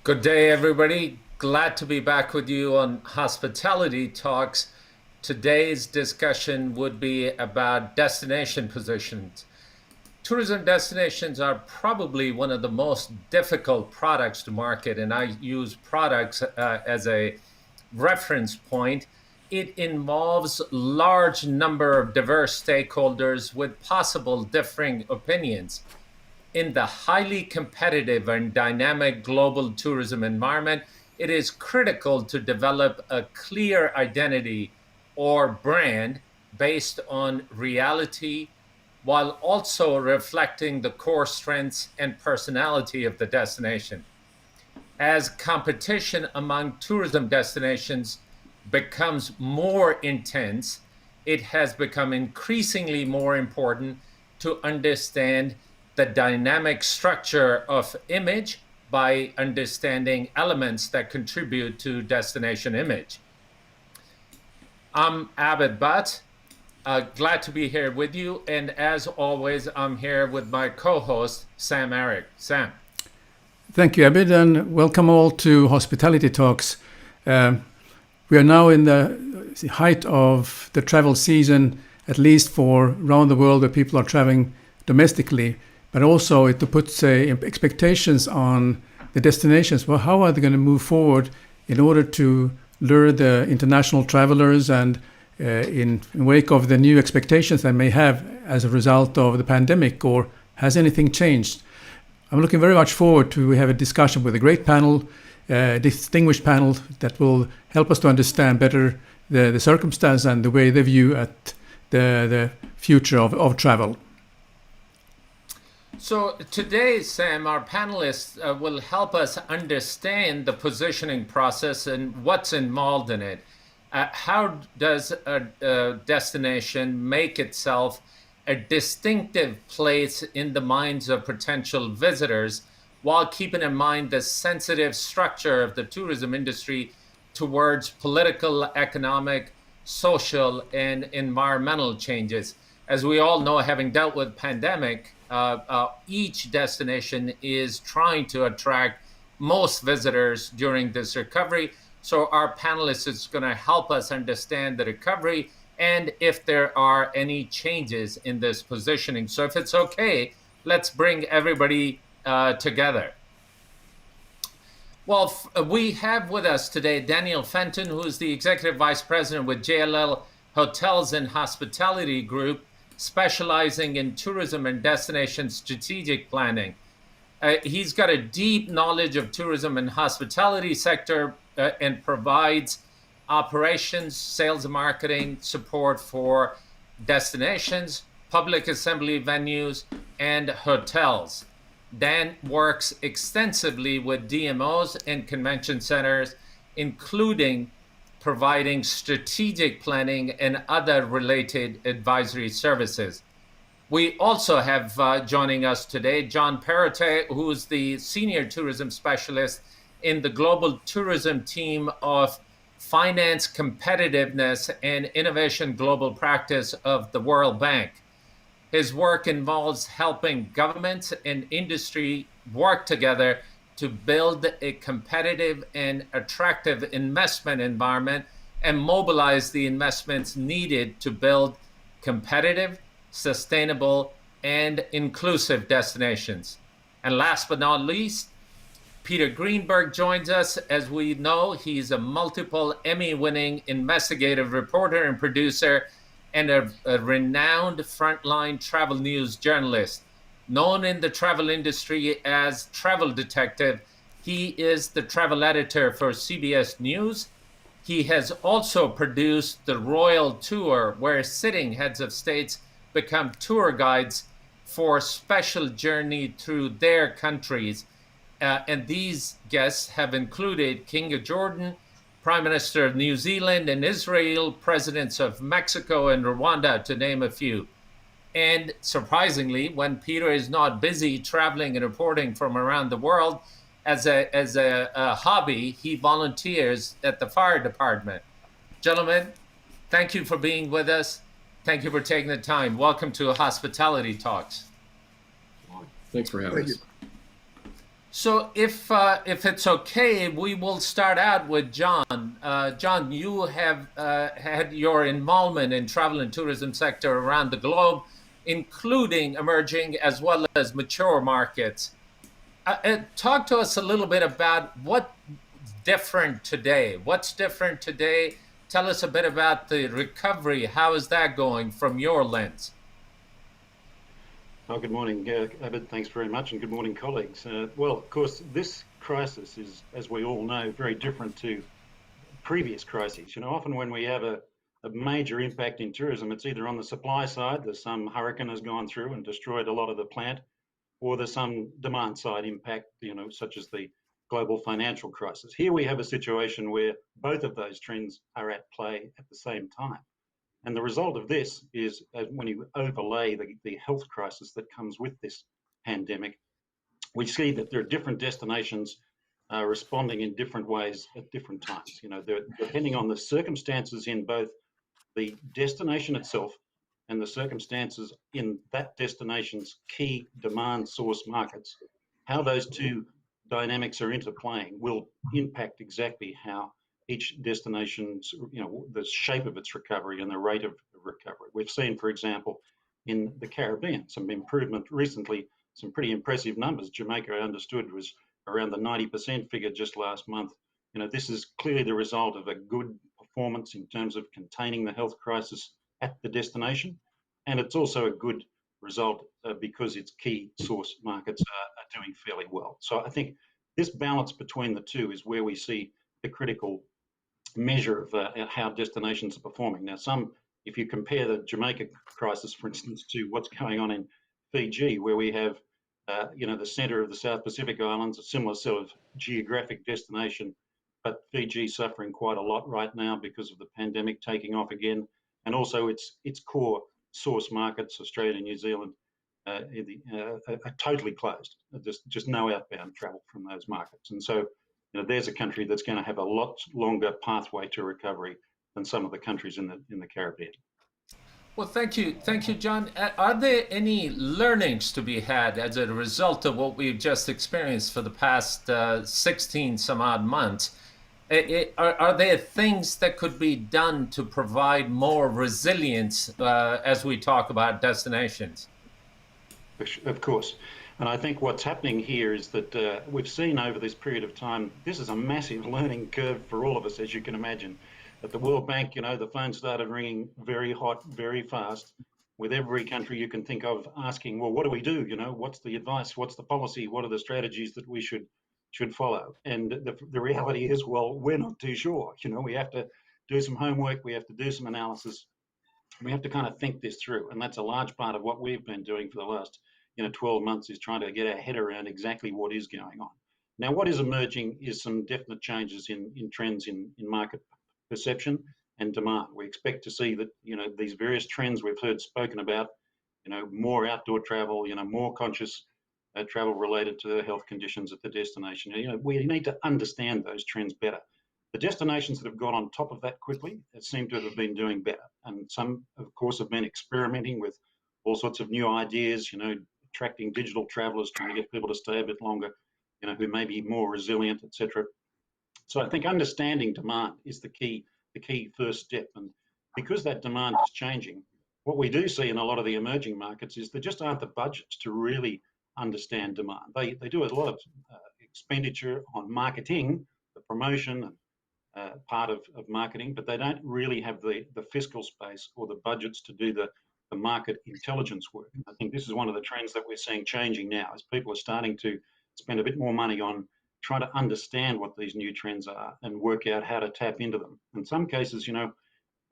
Good day, everybody. Glad to be back with you on Hospitality Talks. Today's discussion would be about destination positions. Tourism destinations are probably one of the most difficult products to market, and I use products as a reference point. It involves large number of diverse stakeholders with possible differing opinions. In the highly competitive and dynamic global tourism environment, it is critical to develop a clear identity or brand based on reality while also reflecting the core strengths and personality of the destination. As competition among tourism destinations becomes more intense, it has become increasingly more important to understand the dynamic structure of image by understanding elements that contribute to destination image. I'm Abid Butt. Glad to be here with you. And as always, I'm here with my co-host, Sam-Erik. Sam. Thank you, Abid, and welcome all to Hospitality Talks. We are now in the height of the travel season, at least for around the world where people are traveling domestically, but also it puts expectations on the destinations. Well, how are they going to move forward in order to lure the international travelers and in wake of the new expectations they may have as a result of the pandemic, or has anything changed? I'm looking very much forward to have a discussion with a great panel, distinguished panel that will help us to understand better the circumstance and the way they view at the future of travel. So today, Sam, our panelists will help us understand the positioning process and what's involved in it. How does a destination make itself a distinctive place in the minds of potential visitors while keeping in mind the sensitive structure of the tourism industry towards political, economic, social, and environmental changes? As we all know, having dealt with pandemic, each destination is trying to attract most visitors during this recovery. So our panelists is going to help us understand the recovery and if there are any changes in this positioning. So if it's okay, let's bring everybody together. Well, we have with us today Daniel Fenton, who is the Executive Vice President with JLL Hotels and Hospitality Group, specializing in tourism and destination strategic planning. He's got a deep knowledge of tourism and hospitality sector and provides operations, sales and marketing support for destinations, public assembly venues, and hotels. Dan works extensively with DMOs and convention centers, including providing strategic planning and other related advisory services. We also have joining us today John Perrottet, who is the Senior Tourism Specialist in the Global Tourism Team of Finance Competitiveness and Innovation Global Practice of the World Bank. His work involves helping governments and industry work together to build a competitive and attractive investment environment and mobilize the investments needed to build competitive, sustainable, and inclusive destinations. And last but not least, Peter Greenberg joins us. As we know, he's a multiple Emmy-winning investigative reporter and producer and a renowned frontline travel news journalist. Known in the travel industry as Travel Detective, he is the travel editor for CBS News. He has also produced the Royal Tour, where sitting heads of states become tour guides for special journey through their countries. And these guests have included King of Jordan, Prime Minister of New Zealand and Israel, presidents of Mexico and Rwanda, to name a few. And surprisingly, when Peter is not busy traveling and reporting from around the world, as a hobby, he volunteers at the fire department. Gentlemen, thank you for being with us. Thank you for taking the time. Welcome to Hospitality Talks. Thanks for having us. So, if it's okay, we will start out with John. John, you have had your involvement in travel and tourism sector around the globe, including emerging as well as mature markets. Talk to us a little bit about what's different today. What's different today? Tell us a bit about the recovery. How is that going from your lens? Oh, good morning, Abid. Thanks very much, and good morning, colleagues. Well, of course, this crisis is, as we all know, very different to previous crises. Often when we have a major impact in tourism, it's either on the supply side, there's some hurricane has gone through and destroyed a lot of the plant, or there's some demand side impact, such as the global financial crisis. Here we have a situation where both of those trends are at play at the same time. And the result of this is when you overlay the health crisis that comes with this pandemic, we see that there are different destinations responding in different ways at different times. Depending on the circumstances in both the destination itself and the circumstances in that destination's key demand source markets, how those two dynamics are interplaying will impact exactly how each destination's, the shape of its recovery and the rate of recovery. We've seen, for example, in the Caribbean, some improvement recently, some pretty impressive numbers. Jamaica, I understood, was around the 90% figure just last month. This is clearly the result of a good performance in terms of containing the health crisis at the destination. And it's also a good result because its key source markets are doing fairly well. So I think this balance between the two is where we see the critical measure of how destinations are performing. Now, if you compare the Jamaica crisis, for instance, to what's going on in Fiji, where we have, the center of the South Pacific Islands, a similar sort of geographic destination, but Fiji suffering quite a lot right now because of the pandemic taking off again, and also its core source markets, Australia and New Zealand, are totally closed. Just no outbound travel from those markets, and so there's a country that's going to have a lot longer pathway to recovery than some of the countries in the Caribbean. Well, thank you, John. Are there any learnings to be had as a result of what we've just experienced for the past 16 some odd months? Are there things that could be done to provide more resilience as we talk about destinations? Of course. And I think what's happening here is that we've seen over this period of time, this is a massive learning curve for all of us, as you can imagine. At the World Bank, the phone started ringing very hot, very fast, with every country you can think of asking, well, what do we do? What's the advice? What's the policy? What are the strategies that we should follow? And the reality is, well, we're not too sure. We have to do some homework. We have to do some analysis. We have to kind of think this through. And that's a large part of what we've been doing for the last 12 months, is trying to get our head around exactly what is going on. Now, what is emerging is some definite changes in trends in market perception and demand. We expect to see that, these various trends we've heard spoken about, more outdoor travel, more conscious travel related to the health conditions at the destination. We need to understand those trends better. The destinations that have got on top of that quickly seem to have been doing better. And some, of course, have been experimenting with all sorts of new ideas, attracting digital travelers, trying to get people to stay a bit longer, who may be more resilient, etc. So I think understanding demand is the key first step. And because that demand is changing, what we do see in a lot of the emerging markets is there just aren't the budgets to really understand demand. They do a lot of expenditure on marketing, the promotion, and part of marketing, but they don't really have the fiscal space or the budgets to do the market intelligence work. I think this is one of the trends that we're seeing changing now, as people are starting to spend a bit more money on trying to understand what these new trends are and work out how to tap into them. In some cases,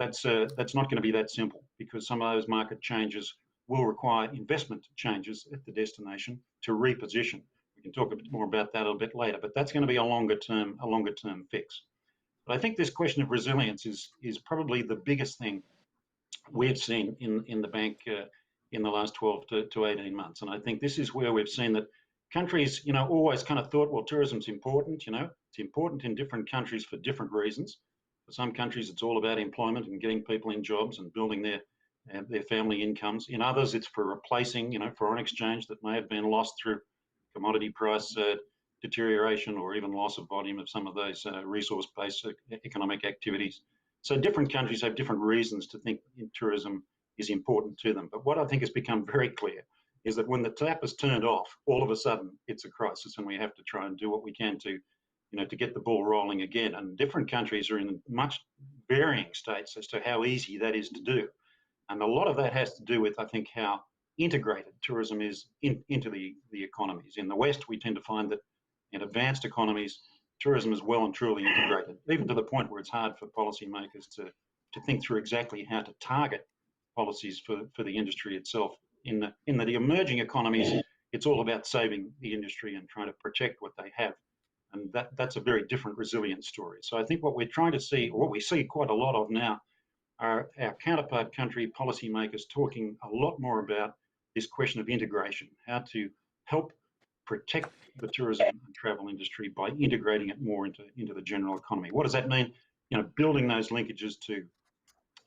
that's not going to be that simple, because some of those market changes will require investment changes at the destination to reposition. We can talk a bit more about that a little bit later, but that's going to be a longer term fix. But I think this question of resilience is probably the biggest thing we've seen in the bank in the last 12 to 18 months. And I think this is where we've seen that countries, always kind of thought, well, tourism's important, it's important in different countries for different reasons. For some countries, it's all about employment and getting people in jobs and building their family incomes. In others, it's for replacing, foreign exchange that may have been lost through commodity price deterioration or even loss of volume of some of those resource-based economic activities. So different countries have different reasons to think tourism is important to them. But what I think has become very clear is that when the tap is turned off, all of a sudden it's a crisis, and we have to try and do what we can to, to get the ball rolling again. And different countries are in much varying states as to how easy that is to do. And a lot of that has to do with, I think, how integrated tourism is into the economies. In the West, we tend to find that in advanced economies, tourism is well and truly integrated, even to the point where it's hard for policymakers to think through exactly how to target policies for the industry itself. In the emerging economies, it's all about saving the industry and trying to protect what they have. And that's a very different resilient story. So I think what we're trying to see, or what we see quite a lot of now, are our counterpart country policymakers talking a lot more about this question of integration, how to help protect the tourism and travel industry by integrating it more into the general economy. What does that mean? Building those linkages to,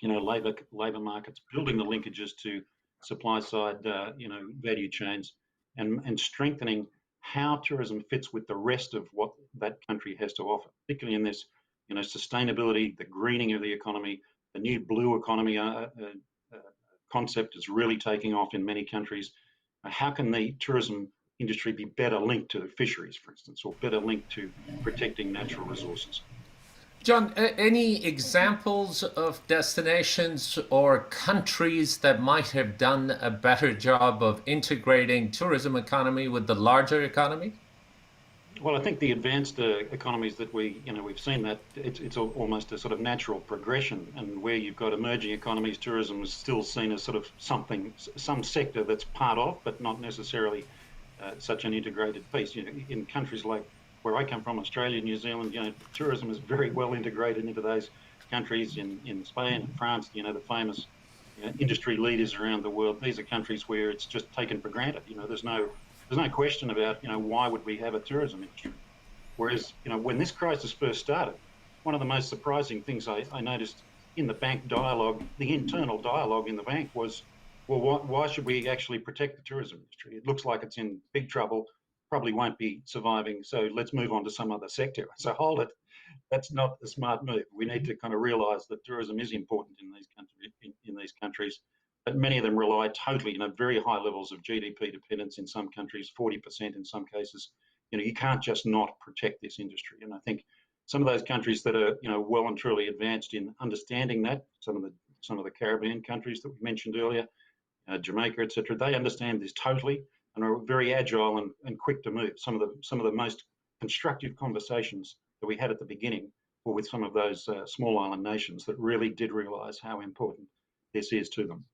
labor markets, building the linkages to supply side, value chains, and strengthening how tourism fits with the rest of what that country has to offer, particularly in this, sustainability, the greening of the economy, the new blue economy concept is really taking off in many countries. How can the tourism industry be better linked to fisheries, for instance, or better linked to protecting natural resources? John, any examples of destinations or countries that might have done a better job of integrating tourism economy with the larger economy? Well, I think the advanced economies that we've seen that it's almost a sort of natural progression, and where you've got emerging economies, tourism is still seen as sort of some sector that's part of, but not necessarily such an integrated piece. In countries like where I come from, Australia, New Zealand, tourism is very well integrated into those countries. In Spain and France, the famous industry leaders around the world. These are countries where it's just taken for granted. There's no question about why would we have a tourism industry. Whereas when this crisis first started, one of the most surprising things I noticed in the bank dialogue, the internal dialogue in the bank was, well, why should we actually protect the tourism industry? It looks like it's in big trouble, probably won't be surviving, so let's move on to some other sector. So hold it, that's not a smart move. We need to kind of realise that tourism is important in these countries, but many of them rely totally, very high levels of GDP dependence in some countries, 40% in some cases. You can't just not protect this industry. And I think some of those countries that are, well and truly advanced in understanding that, some of the Caribbean countries that we mentioned earlier, Jamaica, etc., they understand this totally and are very agile and quick to move. Some of the most constructive conversations that we had at the beginning were with some of those small island nations that really did realise how important this is to them.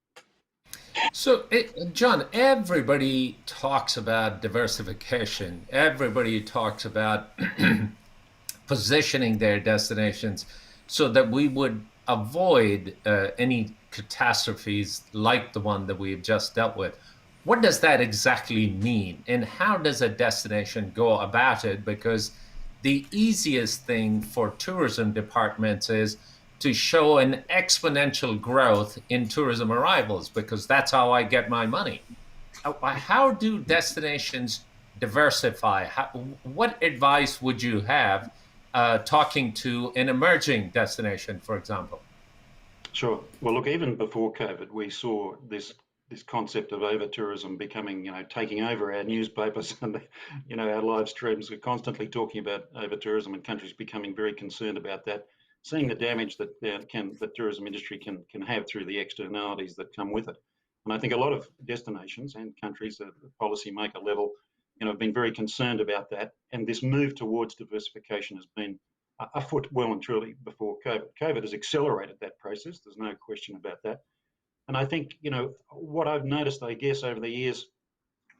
So, John, everybody talks about diversification. Everybody talks about positioning their destinations so that we would avoid any catastrophes like the one that we've just dealt with. What does that exactly mean? And how does a destination go about it? Because the easiest thing for tourism departments is to show an exponential growth in tourism arrivals, because that's how I get my money. How do destinations diversify? What advice would you have talking to an emerging destination, for example? Sure. Well, look, even before COVID, we saw this concept of over-tourism becoming, taking over our newspapers and, our live streams. We're constantly talking about over-tourism, and countries becoming very concerned about that, seeing the damage that the tourism industry can have through the externalities that come with it. And I think a lot of destinations and countries at the policymaker level, have been very concerned about that. And this move towards diversification has been afoot well and truly before COVID. COVID has accelerated that process. There's no question about that. And I think, what I've noticed, I guess, over the years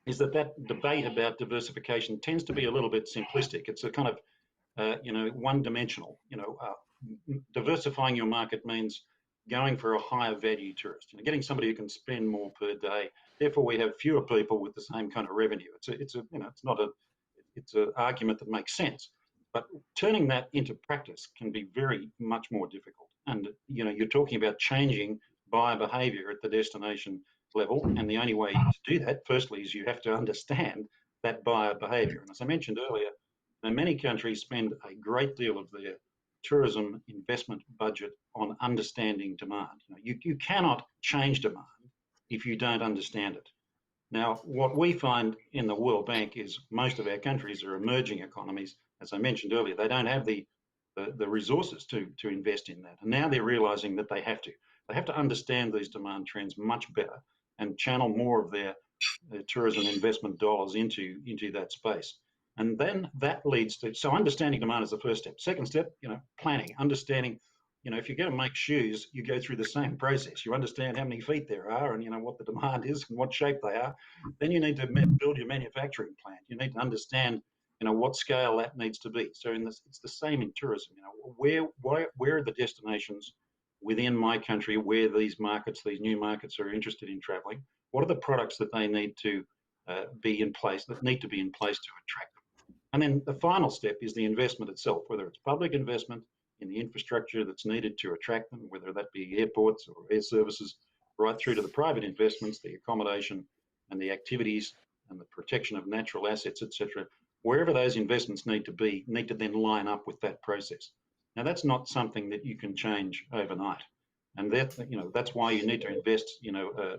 is that debate about diversification tends to be a little bit simplistic. It's a kind of, one-dimensional. Diversifying your market means going for a higher value tourist, getting somebody who can spend more per day. Therefore, we have fewer people with the same kind of revenue. It's an argument that makes sense. But turning that into practice can be very much more difficult. And, you're talking about changing buyer behaviour at the destination level. And the only way to do that, firstly, is you have to understand that buyer behaviour. And as I mentioned earlier, Now, many countries spend a great deal of their tourism investment budget on understanding demand. You cannot change demand if you don't understand it. Now, what we find in the World Bank is most of our countries are emerging economies. As I mentioned earlier, they don't have the resources to invest in that. And now they're realizing that they have to. They have to understand these demand trends much better and channel more of their tourism investment dollars into that space. And then that leads to, so understanding demand is the first step. Second step, planning, understanding, if you're going to make shoes, you go through the same process. You understand how many feet there are and, what the demand is and what shape they are. Then you need to build your manufacturing plant. You need to understand, what scale that needs to be. So it's the same in tourism. Where are the destinations within my country where these new markets are interested in traveling? What are the products that they need to be in place to attract them? And then the final step is the investment itself, whether it's public investment in the infrastructure that's needed to attract them, whether that be airports or air services, right through to the private investments, the accommodation and the activities and the protection of natural assets, etc. Wherever those investments need to then line up with that process. Now, that's not something that you can change overnight. And that's why you need to invest, an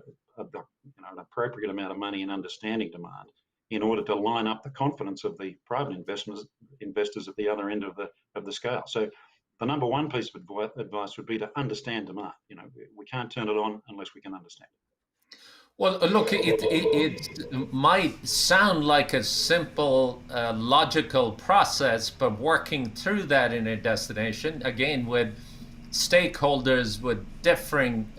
appropriate amount of money in understanding demand in order to line up the confidence of the private investors at the other end of the scale. So the number one piece of advice would be to understand demand. We can't turn it on unless we can understand it. Well, look, it might sound like a simple, logical process, but working through that in a destination, again, with stakeholders with differing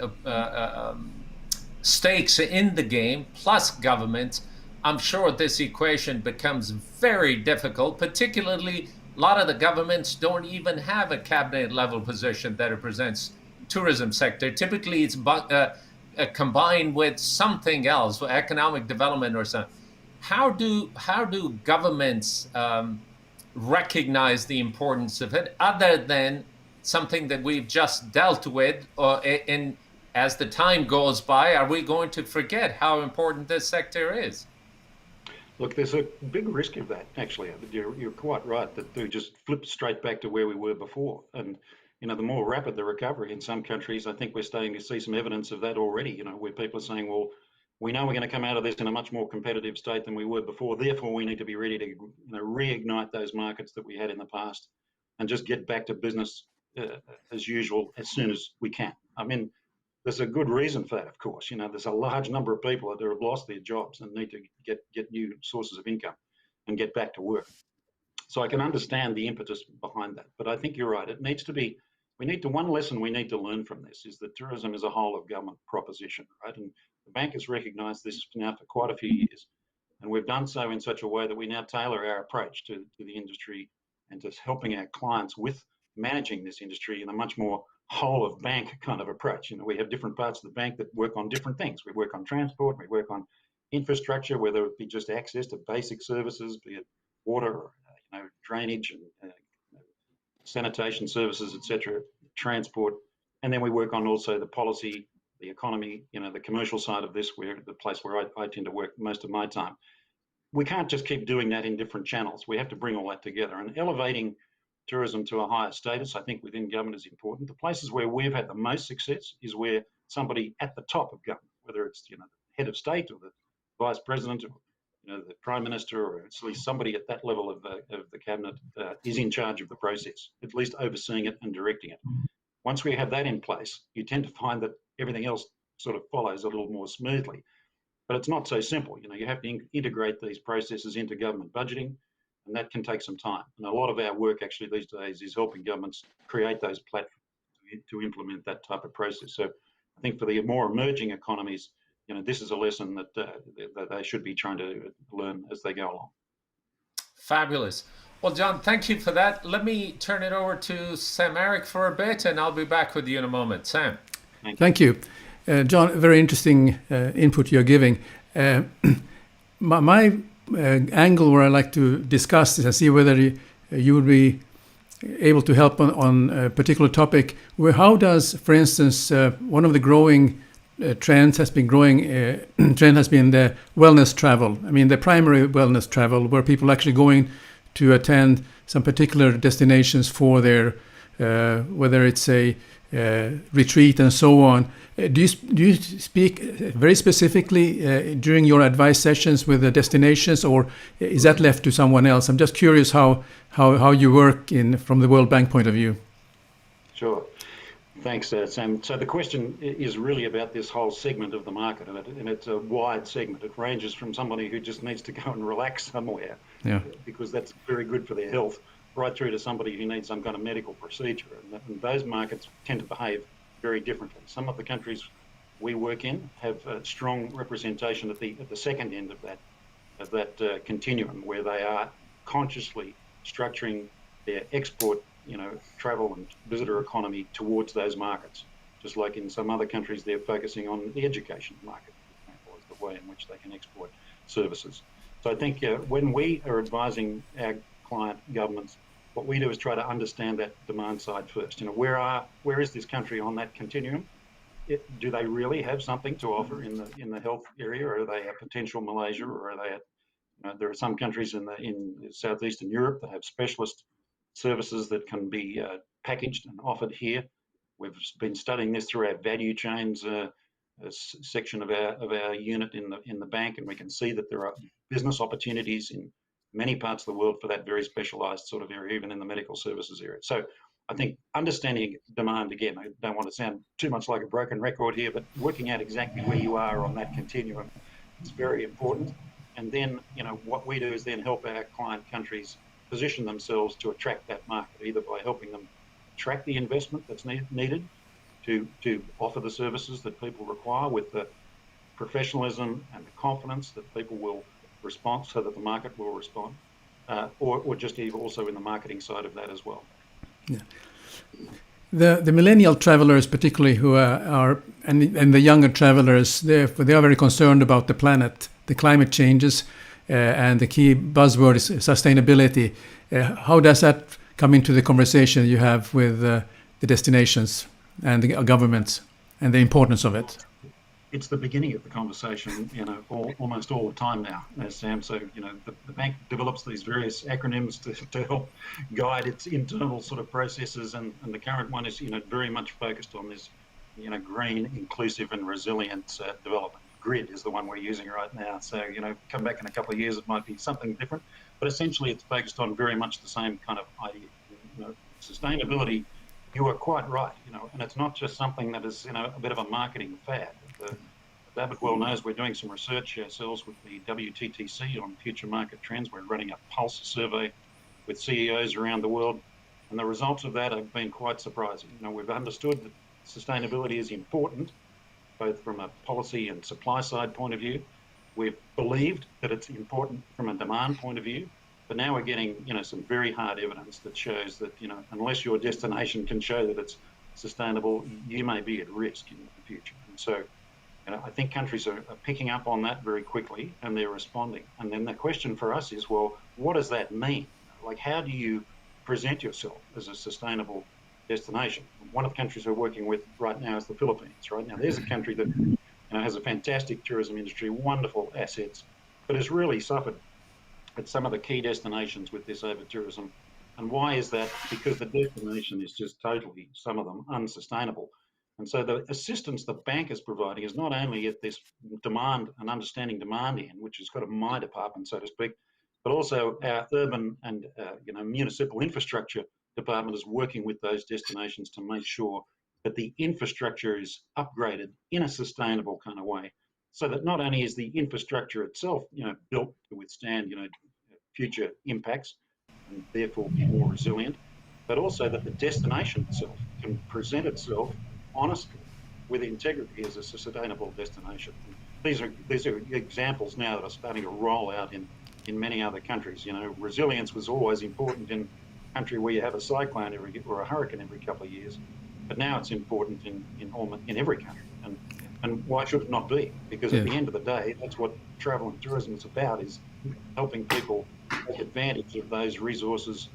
stakes in the game, plus governments, I'm sure this equation becomes very difficult, particularly a lot of the governments don't even have a cabinet level position that represents tourism sector. Typically, it's combined with something else, economic development or something. How do governments recognize the importance of it, other than something that we've just dealt with? And as the time goes by, are we going to forget how important this sector is? Look, there's a big risk of that, actually. You're quite right that they just flip straight back to where we were before. And the more rapid the recovery in some countries, I think we're starting to see some evidence of that already, where people are saying, well, we know we're going to come out of this in a much more competitive state than we were before. Therefore, we need to be ready to reignite those markets that we had in the past and just get back to business as usual as soon as we can. I mean, there's a good reason for that, of course. There's a large number of people that have lost their jobs and need to get new sources of income and get back to work. So I can understand the impetus behind that. But I think you're right. One lesson we need to learn from this is that tourism is a whole of government proposition, right? And the bank has recognised this now for quite a few years. And we've done so in such a way that we now tailor our approach to the industry and to helping our clients with managing this industry in a much more whole of bank kind of approach. We have different parts of the bank that work on different things. We work on transport, we work on infrastructure, whether it be just access to basic services, be it water, or, drainage and sanitation services, etc., transport. And then we work on also the policy, the economy, the commercial side of this, where the place where I tend to work most of my time. We can't just keep doing that in different channels. We have to bring all that together, and elevating tourism to a higher status, I think, within government is important. The places where we've had the most success is where somebody at the top of government, whether it's the head of state or the vice president or the prime minister, or at least somebody at that level of the cabinet is in charge of the process, at least overseeing it and directing it. Once we have that in place, you tend to find that everything else sort of follows a little more smoothly. But it's not so simple. You have to integrate these processes into government budgeting, and that can take some time. And a lot of our work actually these days is helping governments create those platforms to implement that type of process. So I think for the more emerging economies, this is a lesson that they should be trying to learn as they go along. Fabulous. Well, John, thank you for that. Let me turn it over to Sam-Erik for a bit, and I'll be back with you in a moment. Sam. Thank you. John, very interesting input you're giving. My angle where I like to discuss this and see whether you would be able to help on a particular topic. How does, for instance, one of the growing trend has been the wellness travel. I mean, the primary wellness travel, where people actually going to attend some particular destinations for their, whether it's a retreat and so on. Do you speak very specifically during your advice sessions with the destinations, or is that left to someone else? I'm just curious how you work from the World Bank point of view. Sure. Thanks, Sam. So the question is really about this whole segment of the market, and it's a wide segment. It ranges from somebody who just needs to go and relax somewhere, because that's very good for their health, right through to somebody who needs some kind of medical procedure. And those markets tend to behave very differently. Some of the countries we work in have a strong representation at the second end of that continuum, where they are consciously structuring their export, travel and visitor economy towards those markets. Just like in some other countries, they're focusing on the education market, for example, as the way in which they can export services. So I think when we are advising our client governments, what we do is try to understand that demand side first. Where is this country on that continuum? Do they really have something to offer in the health area, or are they a potential Malaysia, or are they there are some countries in southeastern Europe that have specialist services that can be packaged and offered here. We've been studying this through our value chains section of our unit in the bank, and we can see that there are business opportunities in many parts of the world for that very specialized sort of area, even in the medical services area. So I think understanding demand, again, I don't want to sound too much like a broken record here, but working out exactly where you are on that continuum is very important. And then, what we do is then help our client countries position themselves to attract that market, either by helping them attract the investment that's needed to offer the services that people require with the professionalism and the confidence that people will respond, so that the market will respond, or just also in the marketing side of that as well. Yeah. The millennial travelers, particularly who are and the younger travelers, they are very concerned about the planet, the climate changes, and the key buzzword is sustainability. How does that come into the conversation you have with the destinations and the governments, and the importance of it? It's the beginning of the conversation, almost all the time now, Sam. So, the bank develops these various acronyms to help guide its internal sort of processes, and the current one is, very much focused on this, green, inclusive, and resilient development. GRID is the one we're using right now. So, come back in a couple of years, it might be something different, but essentially it's focused on very much the same kind of idea. Sustainability, you are quite right, and it's not just something that is, a bit of a marketing fad. David well knows we're doing some research ourselves with the WTTC on future market trends. We're running a pulse survey with CEOs around the world, and the results of that have been quite surprising. We've understood that sustainability is important, both from a policy and supply side point of view. We've believed that it's important from a demand point of view, but now we're getting, some very hard evidence that shows that, unless your destination can show that it's sustainable, you may be at risk in the future. And so, I think countries are picking up on that very quickly, and they're responding. And then the question for us is, well, what does that mean? Like, how do you present yourself as a sustainable destination? One of the countries we're working with right now is the Philippines. Right now, there's a country that has a fantastic tourism industry, wonderful assets, but has really suffered at some of the key destinations with this over-tourism. And why is that? Because the destination is just totally, some of them, unsustainable. And so the assistance the bank is providing is not only at this demand and understanding demand end, which is kind of my department, so to speak, but also our urban and municipal infrastructure department is working with those destinations to make sure that the infrastructure is upgraded in a sustainable kind of way, so that not only is the infrastructure itself, built to withstand, future impacts and therefore be more resilient, but also that the destination itself can present itself honestly with integrity as a sustainable destination. And these are examples now that are starting to roll out in many other countries. Resilience was always important in a country where you have a cyclone or a hurricane every couple of years, but now it's important in every country. And why should it not be? Because at the end of the day, that's what travel and tourism is about, is helping people take advantage of those resources,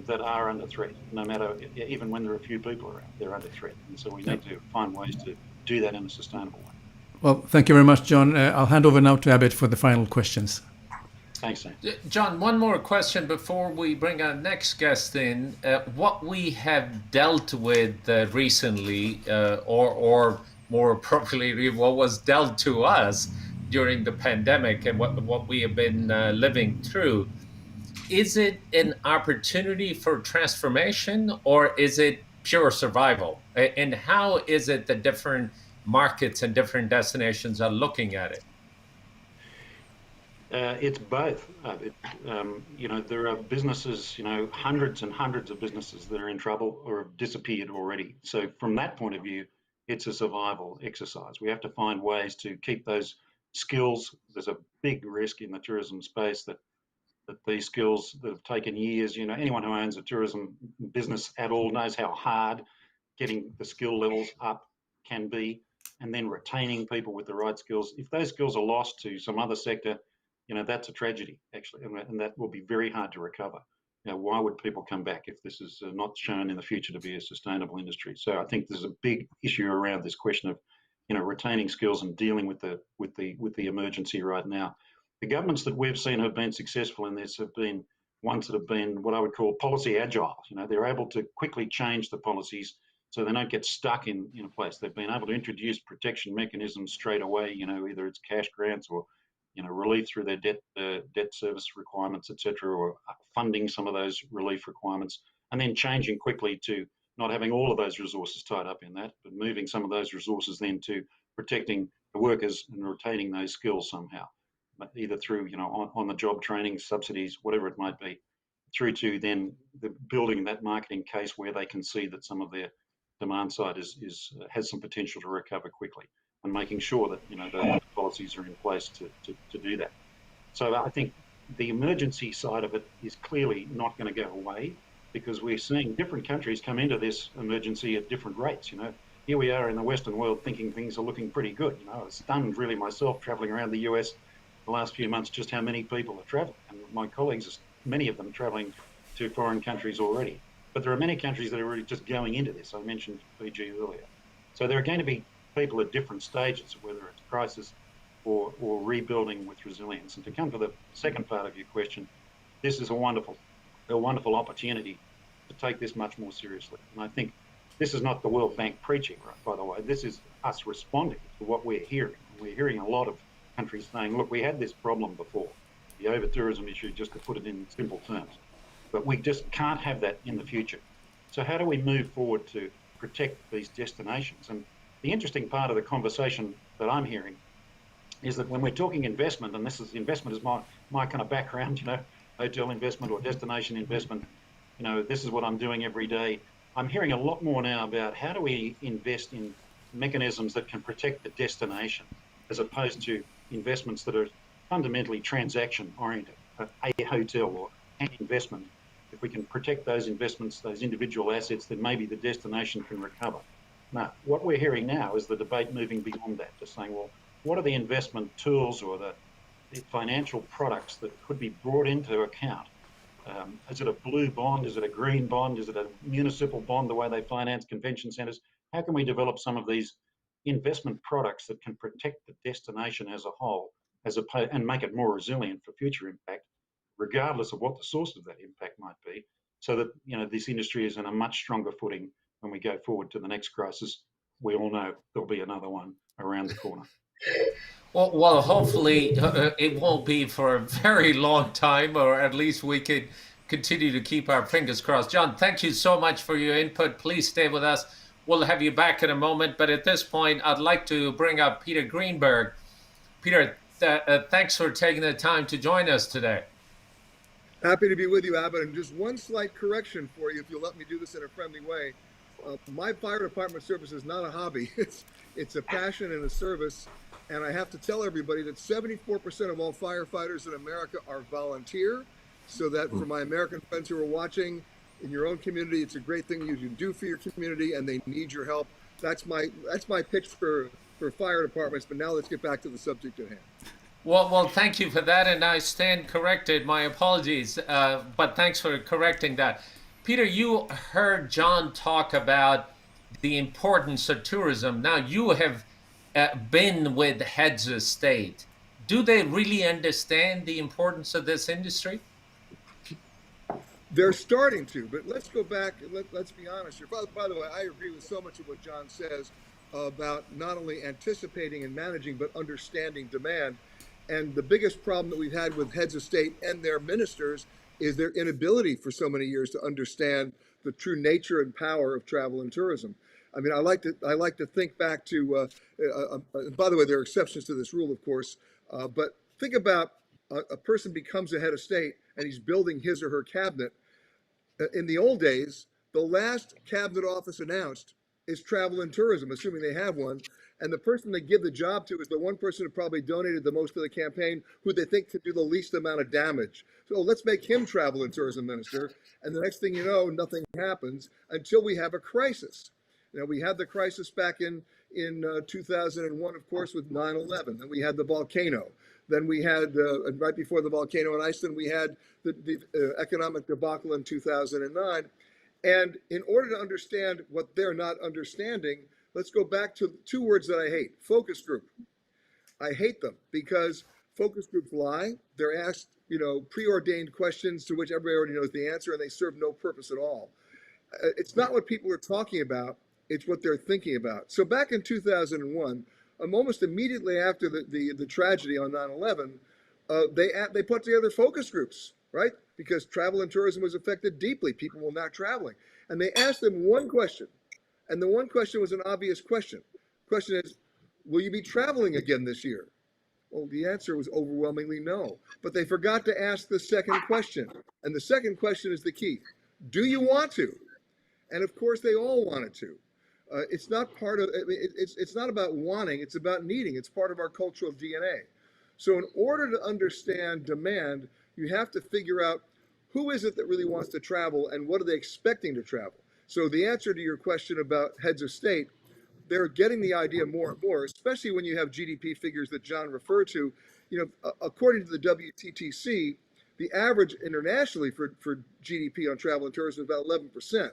that are under threat. No matter, even when there are a few people around, they're under threat. And so we need to find ways to do that in a sustainable way. Well, thank you very much, John. I'll hand over now to Abid for the final questions. Thanks, Sam. John, one more question before we bring our next guest in. What we have dealt with recently, or more appropriately, what was dealt to us during the pandemic and what we have been living through, is it an opportunity for transformation or is it pure survival? And how is it that different markets and different destinations are looking at it? It's both. There are businesses, hundreds and hundreds of businesses that are in trouble or have disappeared already. So from that point of view, it's a survival exercise. We have to find ways to keep those skills. There's a big risk in the tourism space that these skills that have taken years, anyone who owns a tourism business at all knows how hard getting the skill levels up can be, and then retaining people with the right skills. If those skills are lost to some other sector, that's a tragedy, actually, and that will be very hard to recover. Why would people come back if this is not shown in the future to be a sustainable industry? So I think there's a big issue around this question of, retaining skills and dealing with the emergency right now. The governments that we've seen have been successful in this have been ones that have been what I would call policy agile. They're able to quickly change the policies so they don't get stuck in a place. They've been able to introduce protection mechanisms straight away. Either it's cash grants or relief through their debt service requirements, etc., or funding some of those relief requirements, and then changing quickly to not having all of those resources tied up in that, but moving some of those resources then to protecting the workers and retaining those skills somehow, either through on-the-job training, subsidies, whatever it might be, through to then the building that marketing case where they can see that some of their demand side has some potential to recover quickly, and making sure that the policies are in place to do that. So I think the emergency side of it is clearly not going to go away, because we're seeing different countries come into this emergency at different rates. Here we are in the Western world thinking things are looking pretty good. I was stunned really myself traveling around the US the last few months just how many people are traveling, and my colleagues, many of them traveling to foreign countries already. But there are many countries that are really just going into this. I mentioned Fiji earlier. So there are going to be people at different stages, whether it's crisis or rebuilding with resilience. And to come to the second part of your question, this is a wonderful opportunity to take this much more seriously. And I think this is not the World Bank preaching, right, by the way. This is us responding to what we're hearing. We're hearing a lot of countries saying, look, we had this problem before, the over-tourism issue, just to put it in simple terms. But we just can't have that in the future. So how do we move forward to protect these destinations? And the interesting part of the conversation that I'm hearing is that when we're talking investment, and investment is my kind of background, hotel investment or destination investment, this is what I'm doing every day. I'm hearing a lot more now about how do we invest in mechanisms that can protect the destination, as opposed to investments that are fundamentally transaction oriented, a hotel or an investment. If we can protect those investments, those individual assets, then maybe the destination can recover. Now, what we're hearing now is the debate moving beyond that, to saying, well, what are the investment tools or the financial products that could be brought into account? Is it a blue bond? Is it a green bond? Is it a municipal bond, the way they finance convention centres? How can we develop some of these investment products that can protect the destination as a whole, and make it more resilient for future impact, regardless of what the source of that impact might be, so that this industry is in a much stronger footing when we go forward to the next crisis. We all know there'll be another one around the corner. Well, hopefully it won't be for a very long time, or at least we could continue to keep our fingers crossed. John, thank you so much for your input. Please stay with us. We'll have you back in a moment. But at this point, I'd like to bring up Peter Greenberg. Peter, thanks for taking the time to join us today. Happy to be with you, Abbott. And just one slight correction for you, if you'll let me do this in a friendly way. My fire department service is not a hobby. It's a passion and a service. And I have to tell everybody that 74% of all firefighters in America are volunteer. So that for my American friends who are watching, in your own community, it's a great thing you can do for your community, and they need your help. That's my pitch for fire departments. But now let's get back to the subject at hand. Well, thank you for that, and I stand corrected. My apologies, but thanks for correcting that. Peter, you heard John talk about the importance of tourism. Now, you have been with heads of state do they really understand the importance of this industry? They're starting to, but let's go back and let's be honest here. By the way, I agree with so much of what John says about not only anticipating and managing, but understanding demand. And the biggest problem that we've had with heads of state and their ministers is their inability for so many years to understand the true nature and power of travel and tourism. I mean, I like to think back to. By the way, there are exceptions to this rule, of course, but think about a person becomes a head of state and he's building his or her cabinet. In the old days, the last cabinet office announced is travel and tourism, assuming they have one. And the person they give the job to is the one person who probably donated the most to the campaign, who they think could do the least amount of damage. So let's make him travel and tourism minister. And the next thing you know, nothing happens until we have a crisis. We had the crisis back in 2001, of course, with 9/11. Then we had the volcano. Then we had, right before the volcano in Iceland, we had the economic debacle in 2009. And in order to understand what they're not understanding, let's go back to two words that I hate: focus group. I hate them because focus groups lie. They're asked, preordained questions to which everybody already knows the answer, and they serve no purpose at all. It's not what people are talking about, it's what they're thinking about. So back in 2001, almost immediately after the tragedy on 9/11, they put together focus groups, right? Because travel and tourism was affected deeply. People were not traveling. And they asked them one question. And the one question was an obvious question. The question is, will you be traveling again this year? Well, the answer was overwhelmingly no. But they forgot to ask the second question. And the second question is the key. Do you want to? And of course, they all wanted to. It's not part of, it's not about wanting, it's about needing. It's part of our cultural DNA. So in order to understand demand, you have to figure out who is it that really wants to travel and what are they expecting to travel. So the answer to your question about heads of state, they're getting the idea more and more, especially when you have GDP figures that John referred to. According to the WTTC, the average internationally for GDP on travel and tourism is about 11%.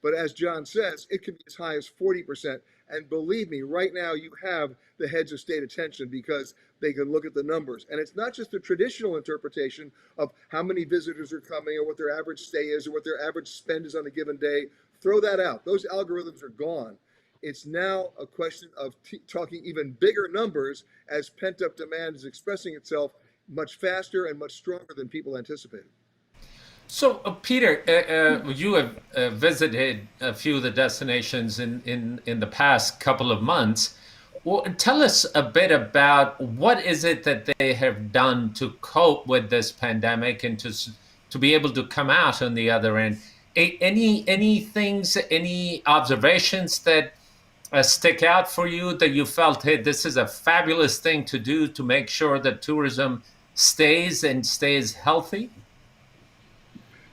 But as John says, it can be as high as 40%. And believe me, right now you have the heads of state attention because they can look at the numbers. And it's not just a traditional interpretation of how many visitors are coming or what their average stay is or what their average spend is on a given day. Throw that out. Those algorithms are gone. It's now a question of talking even bigger numbers as pent-up demand is expressing itself much faster and much stronger than people anticipated. So, Peter, you have visited a few of the destinations in the past couple of months. Well, tell us a bit about what is it that they have done to cope with this pandemic and to be able to come out on the other end. Any things, any observations that stick out for you that you felt, hey, this is a fabulous thing to do to make sure that tourism stays healthy?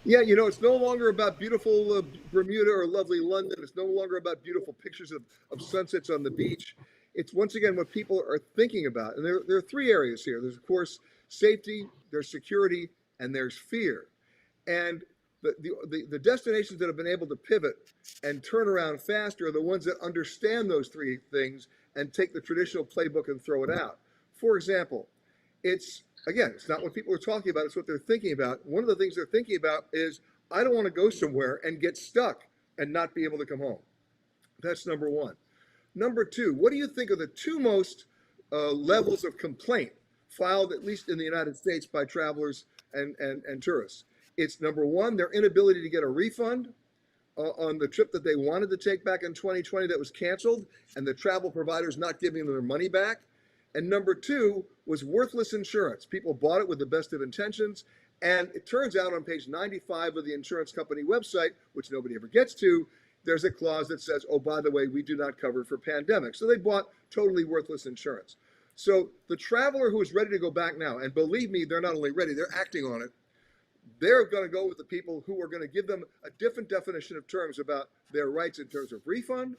Yeah, it's no longer about beautiful Bermuda or lovely London. It's no longer about beautiful pictures of sunsets on the beach. It's once again what people are thinking about. And there are three areas here. There's, of course, safety, there's security, and there's fear. And the destinations that have been able to pivot and turn around faster are the ones that understand those three things and take the traditional playbook and throw it out. For example, it's not what people are talking about, it's what they're thinking about. One of the things they're thinking about is, I don't want to go somewhere and get stuck and not be able to come home. That's number one. Number two, what do you think are the two most levels of complaint filed, at least in the United States, by travelers and tourists? It's number one, their inability to get a refund on the trip that they wanted to take back in 2020 that was canceled, and the travel providers not giving them their money back. And number two was worthless insurance. People bought it with the best of intentions. And it turns out on page 95 of the insurance company website, which nobody ever gets to, there's a clause that says, oh, by the way, we do not cover for pandemics. So they bought totally worthless insurance. So the traveler who is ready to go back now, and believe me, they're not only ready, they're acting on it. They're going to go with the people who are going to give them a different definition of terms about their rights in terms of refund,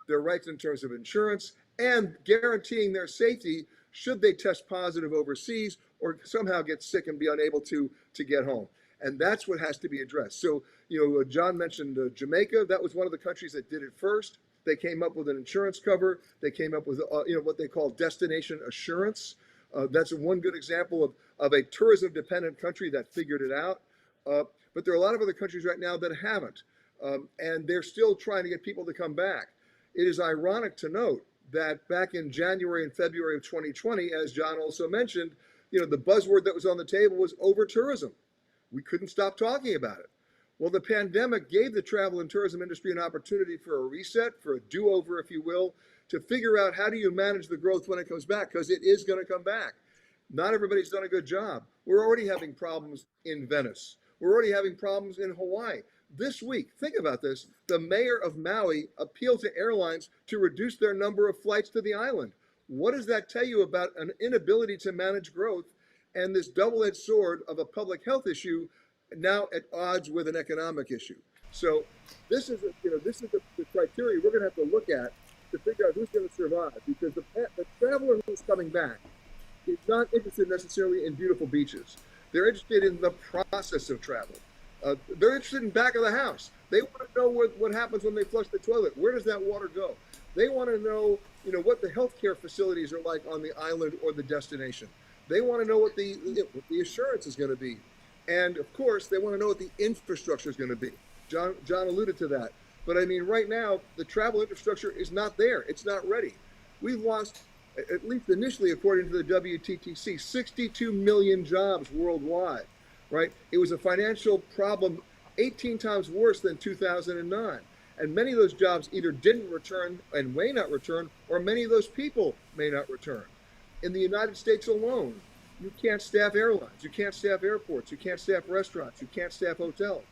their rights in terms of insurance, and guaranteeing their safety should they test positive overseas or somehow get sick and be unable to get home. And that's what has to be addressed. So, John mentioned Jamaica. That was one of the countries that did it first. They came up with an insurance cover. They came up with, what they call destination assurance. That's one good example of a tourism-dependent country that figured it out. But there are a lot of other countries right now that haven't, and they're still trying to get people to come back. It is ironic to note that back in January and February of 2020, as John also mentioned, the buzzword that was on the table was over-tourism. We couldn't stop talking about it. Well, the pandemic gave the travel and tourism industry an opportunity for a reset, for a do-over, if you will, to figure out how do you manage the growth when it comes back, because it is going to come back. Not everybody's done a good job. We're already having problems in Venice. We're already having problems in Hawaii. This week, think about this, the mayor of Maui appealed to airlines to reduce their number of flights to the island. What does that tell you about an inability to manage growth and this double-edged sword of a public health issue now at odds with an economic issue? So this is the criteria we're going to have to look at to figure out who's going to survive, because the traveler who's coming back is not interested necessarily in beautiful beaches. They're interested in the process of travel. They're interested in back of the house. They want to know what happens when they flush the toilet. Where does that water go? They want to know, what the healthcare facilities are like on the island or the destination. They want to know what the assurance is going to be. And of course, they want to know what the infrastructure is going to be. John alluded to that. But I mean, right now, the travel infrastructure is not there. It's not ready. We've lost, at least initially, according to the WTTC, 62 million jobs worldwide, right? It was a financial problem 18 times worse than 2009. And many of those jobs either didn't return and may not return, or many of those people may not return. In the United States alone, you can't staff airlines, you can't staff airports, you can't staff restaurants, you can't staff hotels.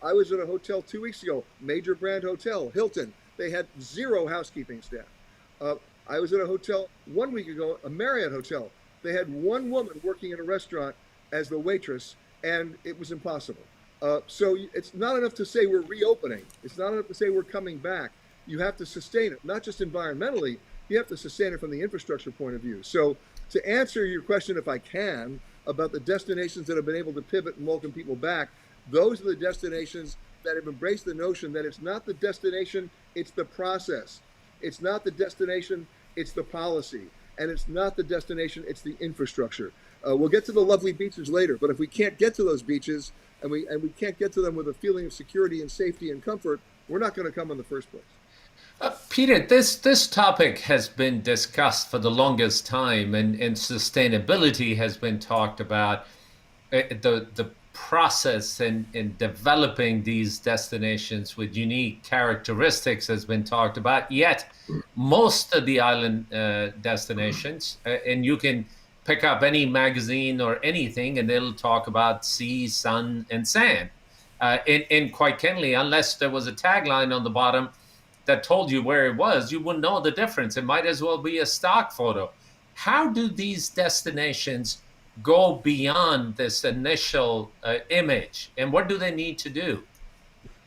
I was at a hotel 2 weeks ago, major brand hotel, Hilton. They had 0 housekeeping staff. I was at a hotel 1 week ago, a Marriott hotel. They had 1 woman working in a restaurant as the waitress, and it was impossible. So it's not enough to say we're reopening. It's not enough to say we're coming back. You have to sustain it, not just environmentally, you have to sustain it from the infrastructure point of view. So to answer your question, if I can, about the destinations that have been able to pivot and welcome people back, those are the destinations that have embraced the notion that it's not the destination, it's the process. It's not the destination, it's the policy. And it's not the destination, it's the infrastructure. We'll get to the lovely beaches later, but if we can't get to those beaches and we can't get to them with a feeling of security and safety and comfort, we're not going to come in the first place. Peter, this topic has been discussed for the longest time, and sustainability has been talked about. The process in developing these destinations with unique characteristics has been talked about. Yet, most of the island destinations, and you can pick up any magazine or anything, and they'll talk about sea, sun, and sand. And quite candidly, unless there was a tagline on the bottom that told you where it was, you wouldn't know the difference. It might as well be a stock photo. How do these destinations go beyond this initial image, and what do they need to do?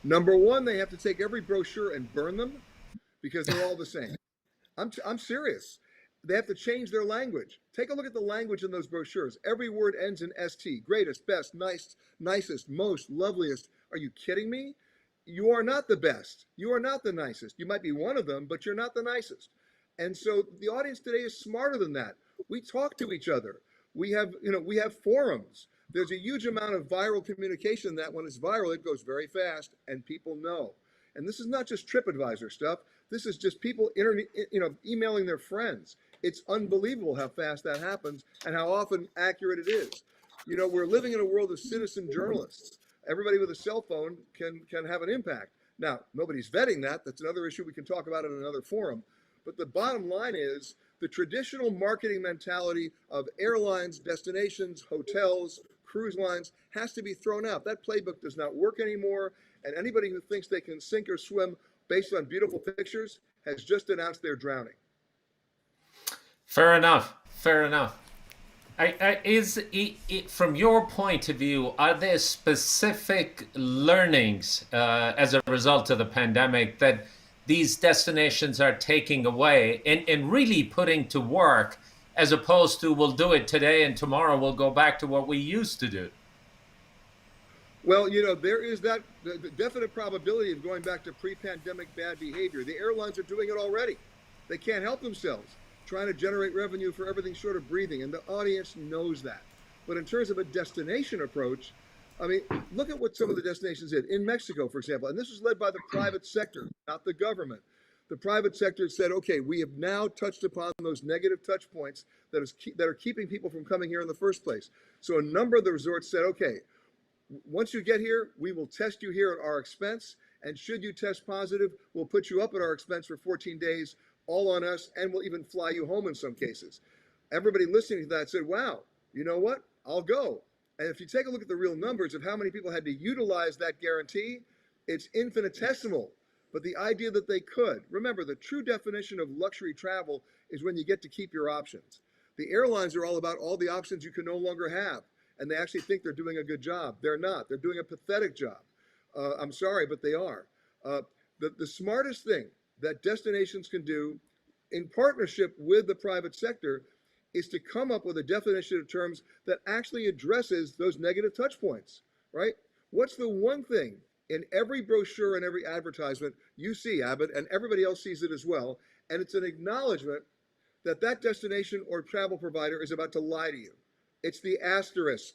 Number one, they have to take every brochure and burn them because they're all the same. I'm serious. They have to change their language. Take a look at the language in those brochures. Every word ends in ST, greatest, best, nice, nicest, most, loveliest. Are you kidding me? You are not the best. You are not the nicest. You might be one of them, but you're not the nicest. And so the audience today is smarter than that. We talk to each other. We have forums. There's a huge amount of viral communication that when it's viral, it goes very fast and people know. And this is not just TripAdvisor stuff. This is just people emailing their friends. It's unbelievable how fast that happens and how often accurate it is. We're living in a world of citizen journalists. Everybody with a cell phone can have an impact. Now, nobody's vetting that. That's another issue we can talk about in another forum. But the bottom line is the traditional marketing mentality of airlines, destinations, hotels, cruise lines has to be thrown out. That playbook does not work anymore. And anybody who thinks they can sink or swim based on beautiful pictures has just announced they're drowning. Fair enough. From your point of view, are there specific learnings as a result of the pandemic that these destinations are taking away and really putting to work, as opposed to we'll do it today and tomorrow we'll go back to what we used to do? Well, there is the definite probability of going back to pre-pandemic bad behavior. The airlines are doing it already. They can't help themselves. trying to generate revenue for everything short of breathing, and the audience knows that. But in terms of a destination approach, I mean, look at what some of the destinations did. In Mexico, for example, and this was led by the private sector, not the government. The private sector said, okay, we have now touched upon those negative touch points that are keeping people from coming here in the first place. So a number of the resorts said, okay, once you get here, we will test you here at our expense. And should you test positive, we'll put you up at our expense for 14 days, all on us, and we'll even fly you home in some cases. Everybody listening to that said, wow, you know what? I'll go. And if you take a look at the real numbers of how many people had to utilize that guarantee, it's infinitesimal. But the idea that they could, remember, the true definition of luxury travel is when you get to keep your options. The airlines are all about all the options you can no longer have. And they actually think they're doing a good job. They're not. They're doing a pathetic job. I'm sorry, but they are. The smartest thing that destinations can do in partnership with the private sector is to come up with a definition of terms that actually addresses those negative touch points, right? What's the one thing in every brochure and every advertisement you see, Abbott, and everybody else sees it as well, and it's an acknowledgement that that destination or travel provider is about to lie to you. It's the asterisk.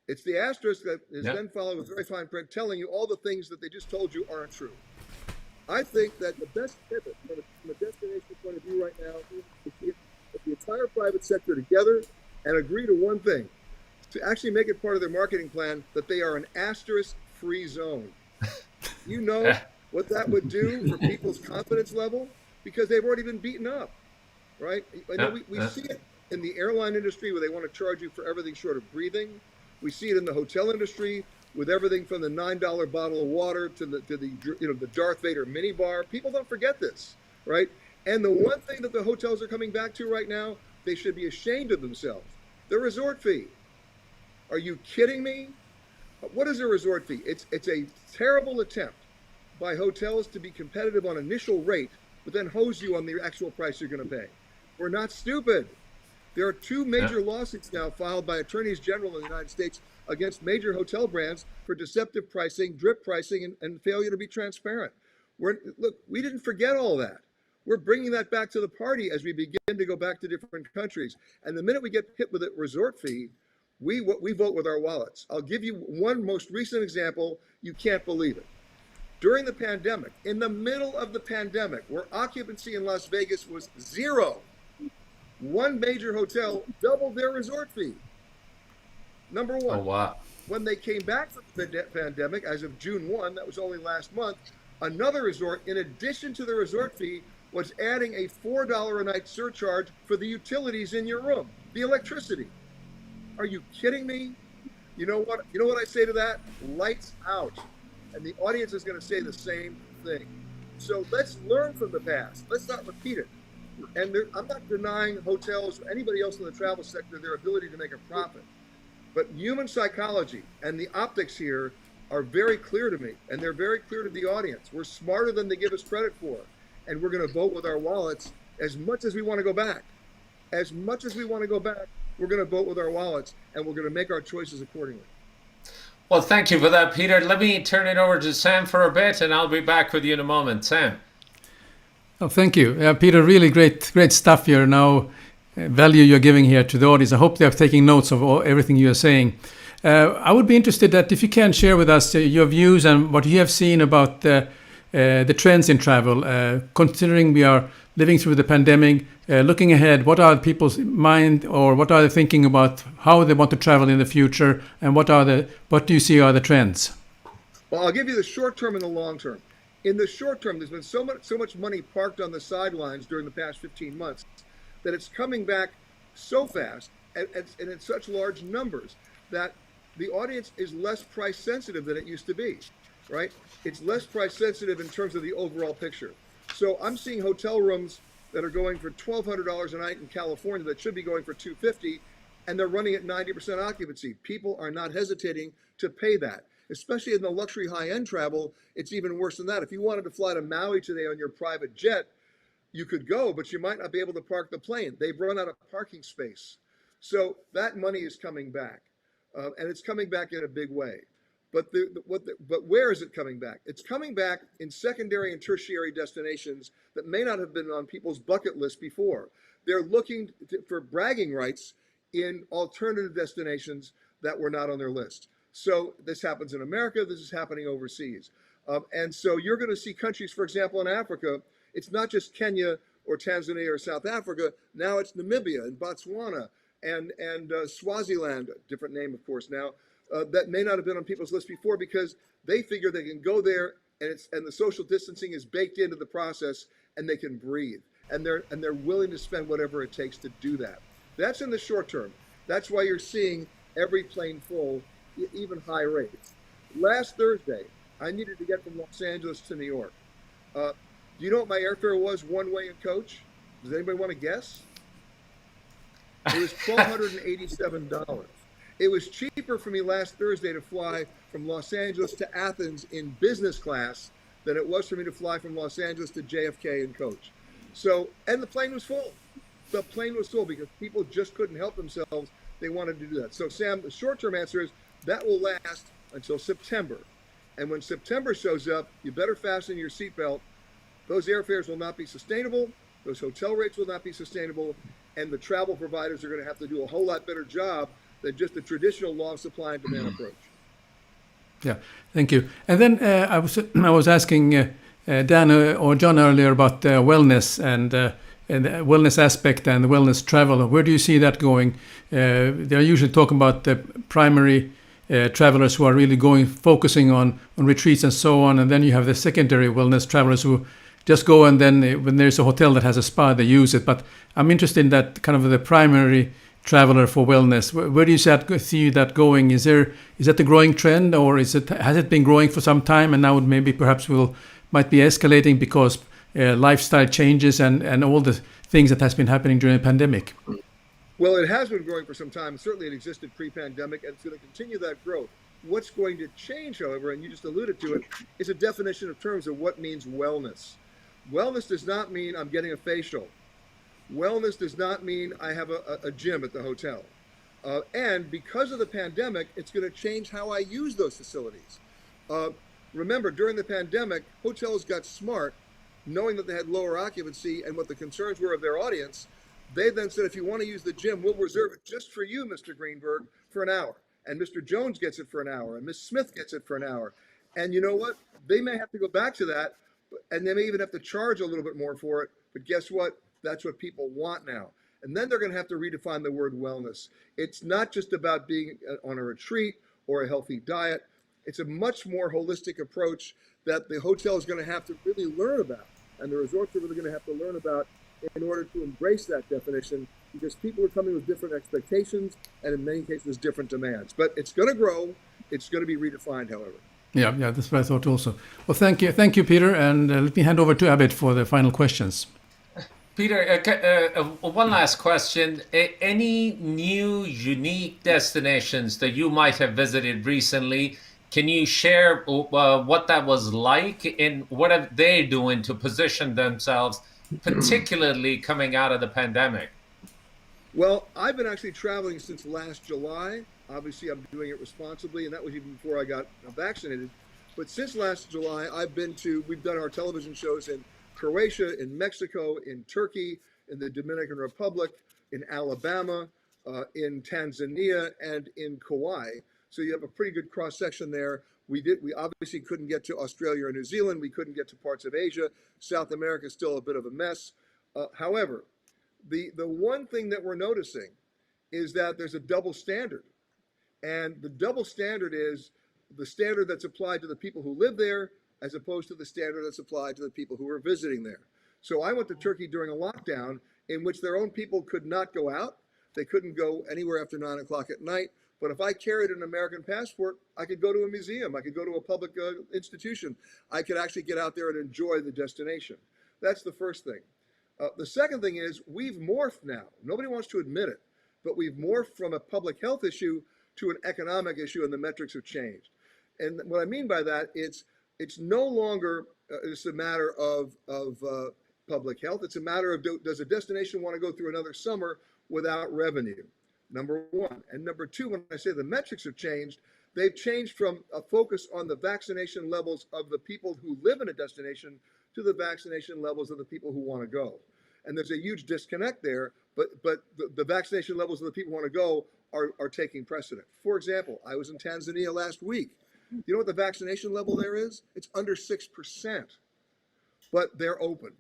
It's the asterisk that is then followed with very fine print telling you all the things that they just told you aren't true. I think that the best pivot from a destination point of view right now is to get the entire private sector together and agree to one thing, to actually make it part of their marketing plan that they are an asterisk-free zone. You know what that would do for people's confidence level? Because they've already been beaten up, right? I know we see it in the airline industry where they want to charge you for everything short of breathing. We see it in the hotel industry with everything from the $9 bottle of water to the Darth Vader mini bar. People don't forget this, right? And the one thing that the hotels are coming back to right now, they should be ashamed of themselves. The resort fee. Are you kidding me? What is a resort fee? It's a terrible attempt by hotels to be competitive on initial rate, but then hose you on the actual price you're going to pay. We're not stupid. There are two major lawsuits now filed by attorneys general in the United States against major hotel brands for deceptive pricing, drip pricing, and failure to be transparent. Look, we didn't forget all that. We're bringing that back to the party as we begin to go back to different countries. And the minute we get hit with a resort fee, we vote with our wallets. I'll give you one most recent example. You can't believe it. During the pandemic, in the middle of the pandemic, where occupancy in Las Vegas was zero, one major hotel doubled their resort fee. Number one. Oh, wow. When they came back from the pandemic, as of June 1, that was only last month, another resort, in addition to the resort fee, was adding a $4 a night surcharge for the utilities in your room, the electricity. Are you kidding me? You know what I say to that? Lights out. And the audience is going to say the same thing. So let's learn from the past. Let's not repeat it. And I'm not denying hotels or anybody else in the travel sector their ability to make a profit. But human psychology and the optics here are very clear to me, and they're very clear to the audience. We're smarter than they give us credit for, and we're going to vote with our wallets as much as we want to go back. As much as we want to go back, we're going to vote with our wallets, and we're going to make our choices accordingly. Well, thank you for that, Peter. Let me turn it over to Sam for a bit, and I'll be back with you in a moment. Sam. Oh, thank you. Peter, really great stuff here now. Value you're giving here to the audience. I hope they're taking notes of everything you're saying. I would be interested that if you can share with us your views and what you have seen about the trends in travel, considering we are living through the pandemic, looking ahead, what are people's mind or what are they thinking about how they want to travel in the future, and what do you see are the trends? Well, I'll give you the short term and the long term. In the short term, there's been so much money parked on the sidelines during the past 15 months that it's coming back so fast and in such large numbers that the audience is less price sensitive than it used to be, right? It's less price sensitive in terms of the overall picture. So I'm seeing hotel rooms that are going for $1,200 a night in California that should be going for $250, and they're running at 90% occupancy. People are not hesitating to pay that. Especially in the luxury high-end travel, it's even worse than that. If you wanted to fly to Maui today on your private jet, you could go, but you might not be able to park the plane. They've run out of parking space. So that money is coming back, and it's coming back in a big way. But where is it coming back? It's coming back in secondary and tertiary destinations that may not have been on people's bucket list before. They're looking for bragging rights in alternative destinations that were not on their list. So this happens in America. This is happening overseas. And so you're going to see countries, for example, in Africa, it's not just Kenya or Tanzania or South Africa. Now it's Namibia and Botswana and Swaziland, different name, of course, now, that may not have been on people's list before because they figure they can go there and the social distancing is baked into the process and they can breathe. And they're willing to spend whatever it takes to do that. That's in the short term. That's why you're seeing every plane full, even high rates. Last Thursday, I needed to get from Los Angeles to New York. Do you know what my airfare was one way in coach? Does anybody want to guess? It was $1,287. It was cheaper for me last Thursday to fly from Los Angeles to Athens in business class than it was for me to fly from Los Angeles to JFK in coach. So, and the plane was full. The plane was full because people just couldn't help themselves. They wanted to do that. So, Sam, the short-term answer is that will last until September. And when September shows up, you better fasten your seatbelt. Those airfares will not be sustainable. Those hotel rates will not be sustainable. And the travel providers are going to have to do a whole lot better job than just the traditional law of supply and demand approach. Yeah, thank you. And then I was asking Dan or John earlier about wellness and the wellness aspect and the wellness travel. Where do you see that going? They're usually talking about the primary travelers who are really focusing on retreats and so on, and then you have the secondary wellness travelers who just go and then when there's a hotel that has a spa, they use it. But I'm interested in that kind of the primary traveler for wellness. Where do you see that going? Is that the growing trend, or has it been growing for some time and now maybe perhaps might be escalating because lifestyle changes and all the things that has been happening during the pandemic? Well, it has been growing for some time. Certainly it existed pre-pandemic, and it's going to continue that growth. What's going to change, however, and you just alluded to it, is a definition of terms of what means wellness. Wellness does not mean I'm getting a facial. Wellness does not mean I have a gym at the hotel. And because of the pandemic, it's going to change how I use those facilities. Remember, during the pandemic, hotels got smart, knowing that they had lower occupancy and what the concerns were of their audience. They then said, if you want to use the gym, we'll reserve it just for you, Mr. Greenberg, for an hour. And Mr. Jones gets it for an hour, and Ms. Smith gets it for an hour. And you know what? They may have to go back to that, and they may even have to charge a little bit more for it. But guess what? That's what people want now. And then they're going to have to redefine the word wellness. It's not just about being on a retreat or a healthy diet. It's a much more holistic approach that the hotel is going to have to really learn about, and the resorts are really going to have to learn about in order to embrace that definition, because people are coming with different expectations and in many cases different demands. But it's going to grow. It's going to be redefined, however. Yeah, that's what I thought also. Well, thank you, Peter, and let me hand over to Abid for the final questions. Peter, one last question. Any new unique destinations that you might have visited recently? Can you share what that was like and what are they doing to position themselves, particularly coming out of the pandemic? Well, I've been actually traveling since last July. Obviously, I'm doing it responsibly, and that was even before I got vaccinated. But since last July, we've done our television shows in Croatia, in Mexico, in Turkey, in the Dominican Republic, in Alabama, in Tanzania, and in Kauai. So you have a pretty good cross section there. We obviously couldn't get to Australia or New Zealand. We couldn't get to parts of Asia. South America is still a bit of a mess. However, the one thing that we're noticing is that there's a double standard. And the double standard is the standard that's applied to the people who live there as opposed to the standard that's applied to the people who are visiting there. So I went to Turkey during a lockdown in which their own people could not go out. They couldn't go anywhere after 9 o'clock at night. But if I carried an American passport, I could go to a museum. I could go to a public institution. I could actually get out there and enjoy the destination. That's the first thing. The second thing is we've morphed now. Nobody wants to admit it, but we've morphed from a public health issue to an economic issue, and the metrics have changed. And what I mean by that, it's no longer just a matter of public health. It's a matter of does a destination want to go through another summer without revenue? Number one. And number two, when I say the metrics have changed, they've changed from a focus on the vaccination levels of the people who live in a destination to the vaccination levels of the people who want to go. And there's a huge disconnect there, but the vaccination levels of the people who want to go are taking precedent. For example, I was in Tanzania last week. You know what the vaccination level there is? It's under 6%, but they're open,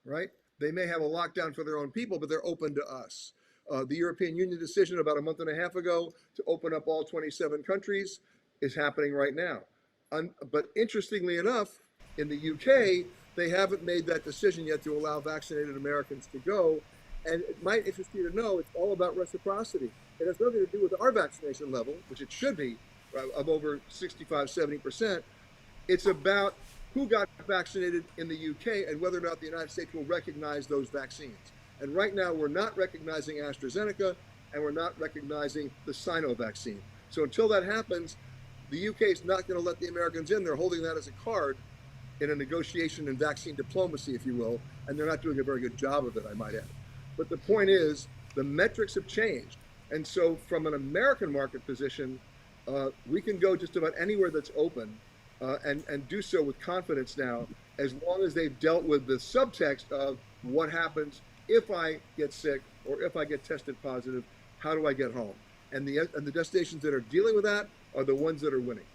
right? They may have a lockdown for their own people, but they're open to us. The European Union decision about a month and a half ago to open up all 27 countries is happening right now. But interestingly enough, in the UK, they haven't made that decision yet to allow vaccinated Americans to go. And it might interest you to know it's all about reciprocity. It has nothing to do with our vaccination level, which it should be, of over 65, 70%. It's about who got vaccinated in the UK and whether or not the United States will recognize those vaccines. And right now, we're not recognizing AstraZeneca and we're not recognizing the Sino vaccine. So until that happens, the UK is not going to let the Americans in. They're holding that as a card in a negotiation and vaccine diplomacy, if you will, and they're not doing a very good job of it, I might add. But the point is, the metrics have changed. And so from an American market position, we can go just about anywhere that's open and do so with confidence now, as long as they've dealt with the subtext of what happens if I get sick or if I get tested positive, how do I get home? And the destinations that are dealing with that are the ones that are winning.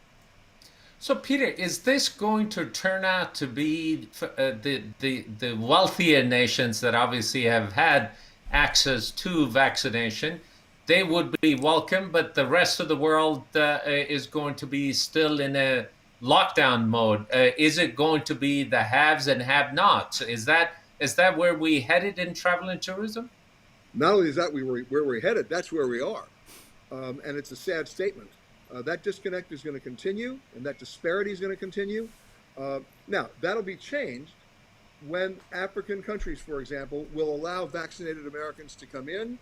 So, Peter, is this going to turn out to be the wealthier nations that obviously have had access to vaccination? They would be welcome, but the rest of the world is going to be still in a lockdown mode. Is it going to be the haves and have-nots? Is that where we headed in travel and tourism? Not only is that where we're headed, that's where we are. And it's a sad statement. That disconnect is going to continue, and that disparity is going to continue. Now, that'll be changed when African countries, for example, will allow vaccinated Americans to come in,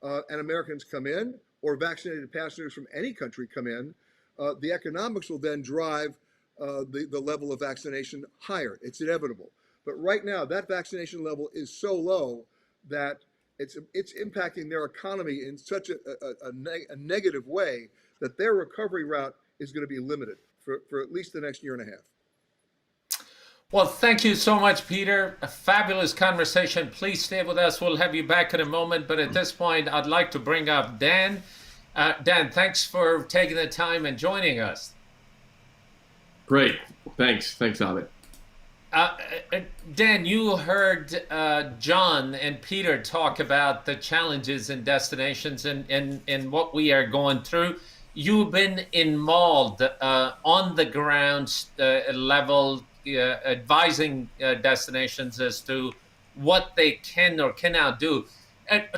and Americans come in, or vaccinated passengers from any country come in. The economics will then drive the level of vaccination higher. It's inevitable. But right now, that vaccination level is so low that it's impacting their economy in such a negative way that their recovery route is going to be limited for at least the next year and a half. Well, thank you so much, Peter. A fabulous conversation. Please stay with us. We'll have you back in a moment. But at this point, I'd like to bring up Dan. Dan, thanks for taking the time and joining us. Great. Thanks, Abid. Dan, you heard John and Peter talk about the challenges in destinations and what we are going through. You've been involved on the ground level, advising destinations as to what they can or cannot do.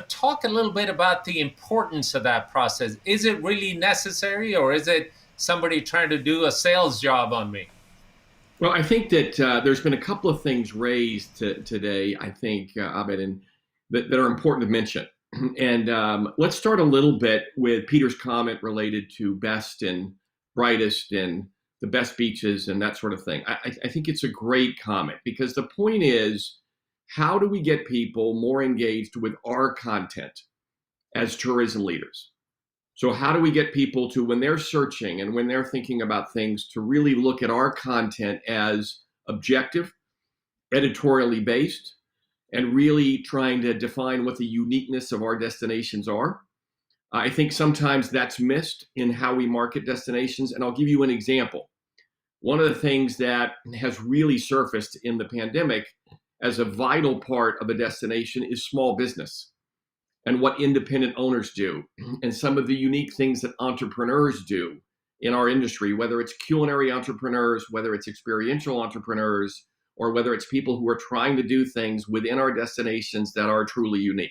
Talk a little bit about the importance of that process. Is it really necessary, or is it somebody trying to do a sales job on me? Well, I think that there's been a couple of things raised today, I think, Abed, and that are important to mention. And let's start a little bit with Peter's comment related to best and brightest and the best beaches and that sort of thing. I think it's a great comment, because the point is, how do we get people more engaged with our content as tourism leaders? So how do we get people to, when they're searching and when they're thinking about things, to really look at our content as objective, editorially based, and really trying to define what the uniqueness of our destinations are? I think sometimes that's missed in how we market destinations. And I'll give you an example. One of the things that has really surfaced in the pandemic as a vital part of a destination is small business and what independent owners do, and some of the unique things that entrepreneurs do in our industry, whether it's culinary entrepreneurs, whether it's experiential entrepreneurs, or whether it's people who are trying to do things within our destinations that are truly unique.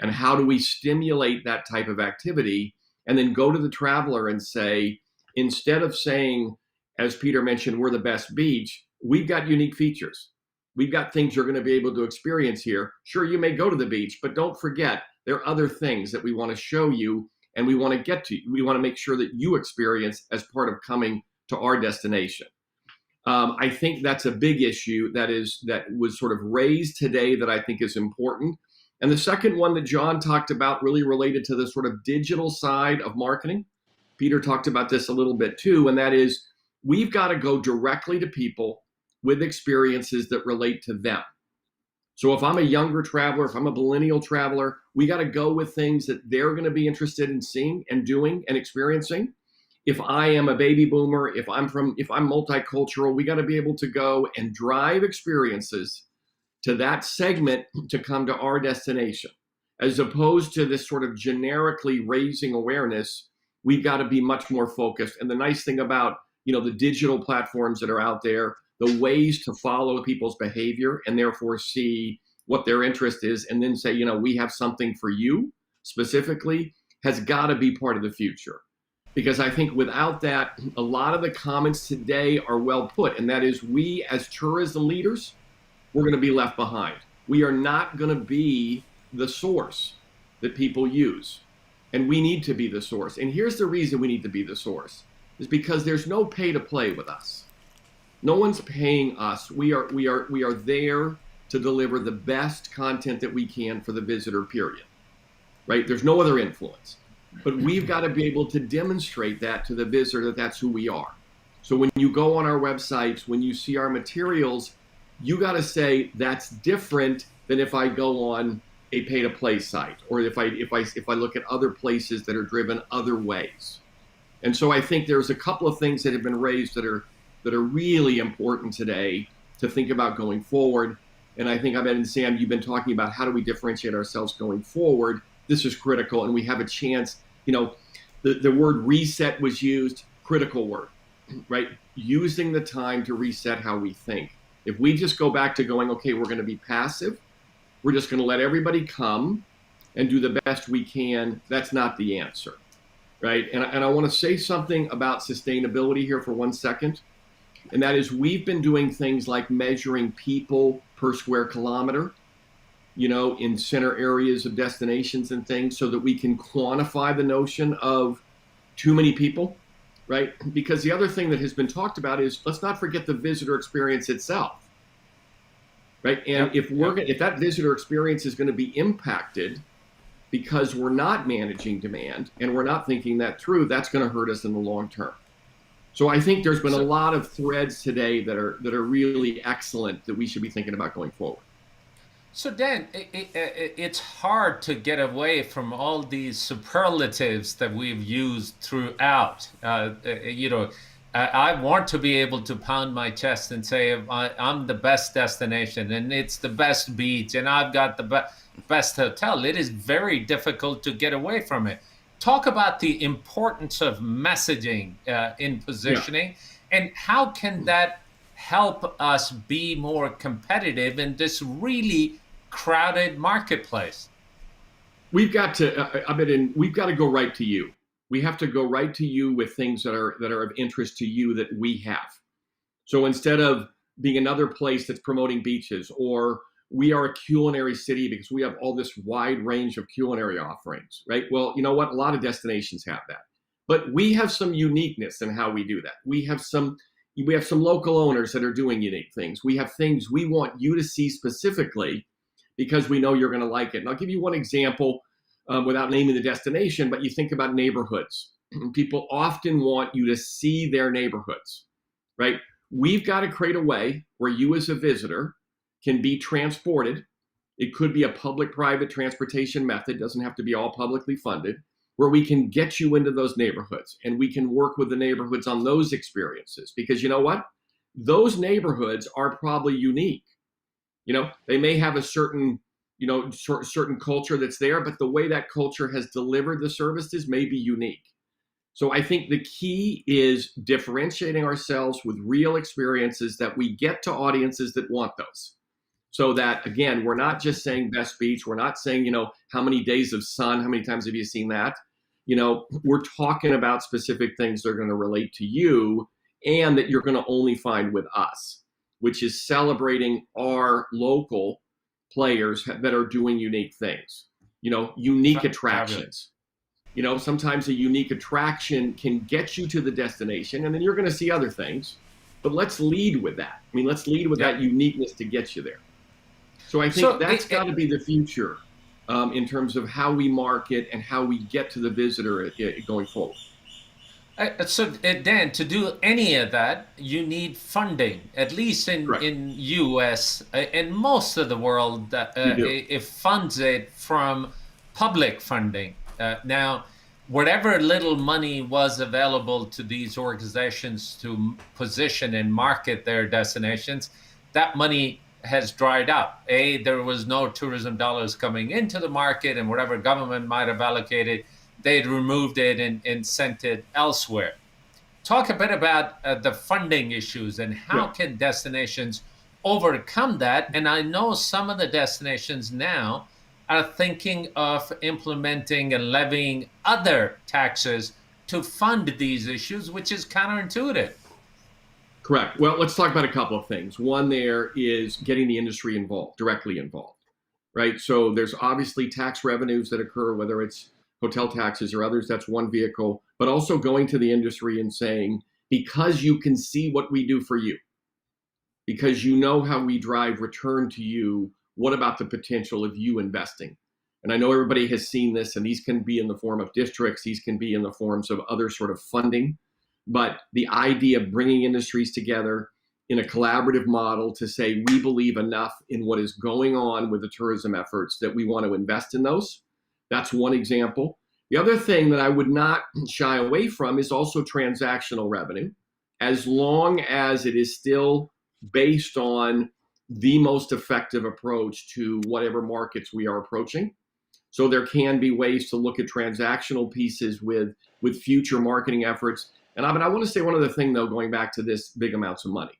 And how do we stimulate that type of activity and then go to the traveler and say, instead of saying, as Peter mentioned, we're the best beach, we've got unique features. We've got things you're going to be able to experience here. Sure, you may go to the beach, but don't forget, there are other things that we want to show you and we want to get to. We want to make sure that you experience as part of coming to our destination. I think that's a big issue that was sort of raised today that I think is important. And the second one that John talked about really related to the sort of digital side of marketing. Peter talked about this a little bit too, and that is we've got to go directly to people with experiences that relate to them. So if I'm a younger traveler, if I'm a millennial traveler, we got to go with things that they're going to be interested in seeing and doing and experiencing. If I am a baby boomer, if I'm multicultural, we got to be able to go and drive experiences to that segment to come to our destination. As opposed to this sort of generically raising awareness, we've got to be much more focused. And the nice thing about, the digital platforms that are out there, the ways to follow people's behavior and therefore see what their interest is and then say, we have something for you specifically, has got to be part of the future. Because I think without that, a lot of the comments today are well put. And that is, we as tourism leaders, we're going to be left behind. We are not going to be the source that people use. And we need to be the source. And here's the reason we need to be the source, is because there's no pay to play with us. No one's paying us. We are there to deliver the best content that we can for the visitor, period. Right? There's no other influence. But we've got to be able to demonstrate that to the visitor that that's who we are. So when you go on our websites, when you see our materials, you got to say that's different than if I go on a pay-to-play site, or if I look at other places that are driven other ways. And so I think there's a couple of things that have been raised that are really important today to think about going forward. And I think Ahmed and Sam, you've been talking about how do we differentiate ourselves going forward. This is critical, and we have a chance. The word reset was used, critical word, right? Using the time to reset how we think. If we just go back to going, okay, we're going to be passive, we're just going to let everybody come and do the best we can, that's not the answer, right? And I want to say something about sustainability here for 1 second. And that is, we've been doing things like measuring people per square kilometer, in center areas of destinations and things, so that we can quantify the notion of too many people, right? Because the other thing that has been talked about is, let's not forget the visitor experience itself, right? And if that visitor experience is going to be impacted because we're not managing demand and we're not thinking that through, that's going to hurt us in the long term. So I think there's been a lot of threads today that are really excellent that we should be thinking about going forward. So Dan, it's hard to get away from all these superlatives that we've used throughout. I want to be able to pound my chest and say I'm the best destination and it's the best beach and I've got the best hotel. It is very difficult to get away from it. Talk about the importance of messaging in positioning, and how can that help us be more competitive in this really crowded marketplace? We've got to, we've got to go right to you. We have to go right to you with things that are of interest to you that we have. So instead of being another place that's promoting beaches, or we are a culinary city because we have all this wide range of culinary offerings, right? Well, you know what? A lot of destinations have that, but we have some uniqueness in how we do that. We have some local owners that are doing unique things. We have things we want you to see specifically because we know you're going to like it. And I'll give you one example without naming the destination, but you think about neighborhoods. People often want you to see their neighborhoods, right? We've got to create a way where you as a visitor can be transported. It could be a public-private transportation method, doesn't have to be all publicly funded, where we can get you into those neighborhoods and we can work with the neighborhoods on those experiences. Because you know what? Those neighborhoods are probably unique. They may have a certain culture that's there, but the way that culture has delivered the services may be unique. So I think the key is differentiating ourselves with real experiences that we get to audiences that want those. So that, again, we're not just saying best beach. We're not saying, how many days of sun, how many times have you seen that? We're talking about specific things that are going to relate to you and that you're going to only find with us, which is celebrating our local players that are doing unique things, unique attractions. Sometimes a unique attraction can get you to the destination and then you're going to see other things, but let's lead with that. Let's lead with that uniqueness to get you there. So I think that's got to be the future in terms of how we market and how we get to the visitor going forward. Dan, to do any of that, you need funding. At least Correct. in U.S. And most of the world, You do. it funds it from public funding. Now, whatever little money was available to these organizations to position and market their destinations, that money has dried up. There was no tourism dollars coming into the market, and whatever government might have allocated, they'd removed it and sent it elsewhere. Talk a bit about the funding issues and how Yeah. can destinations overcome that. And I know some of the destinations now are thinking of implementing and levying other taxes to fund these issues, which is counterintuitive. Correct. Well, let's talk about a couple of things. One there is getting the industry involved, directly involved, right? So there's obviously tax revenues that occur, whether it's hotel taxes or others, that's one vehicle, but also going to the industry and saying, because you can see what we do for you, because you know how we drive return to you, what about the potential of you investing? And I know everybody has seen this, and these can be in the form of districts, these can be in the forms of other sort of funding. But the idea of bringing industries together in a collaborative model to say, we believe enough in what is going on with the tourism efforts that we want to invest in those. That's one example. The other thing that I would not shy away from is also transactional revenue, as long as it is still based on the most effective approach to whatever markets we are approaching. So there can be ways to look at transactional pieces with future marketing efforts. And I want to say one other thing, though, going back to this big amounts of money.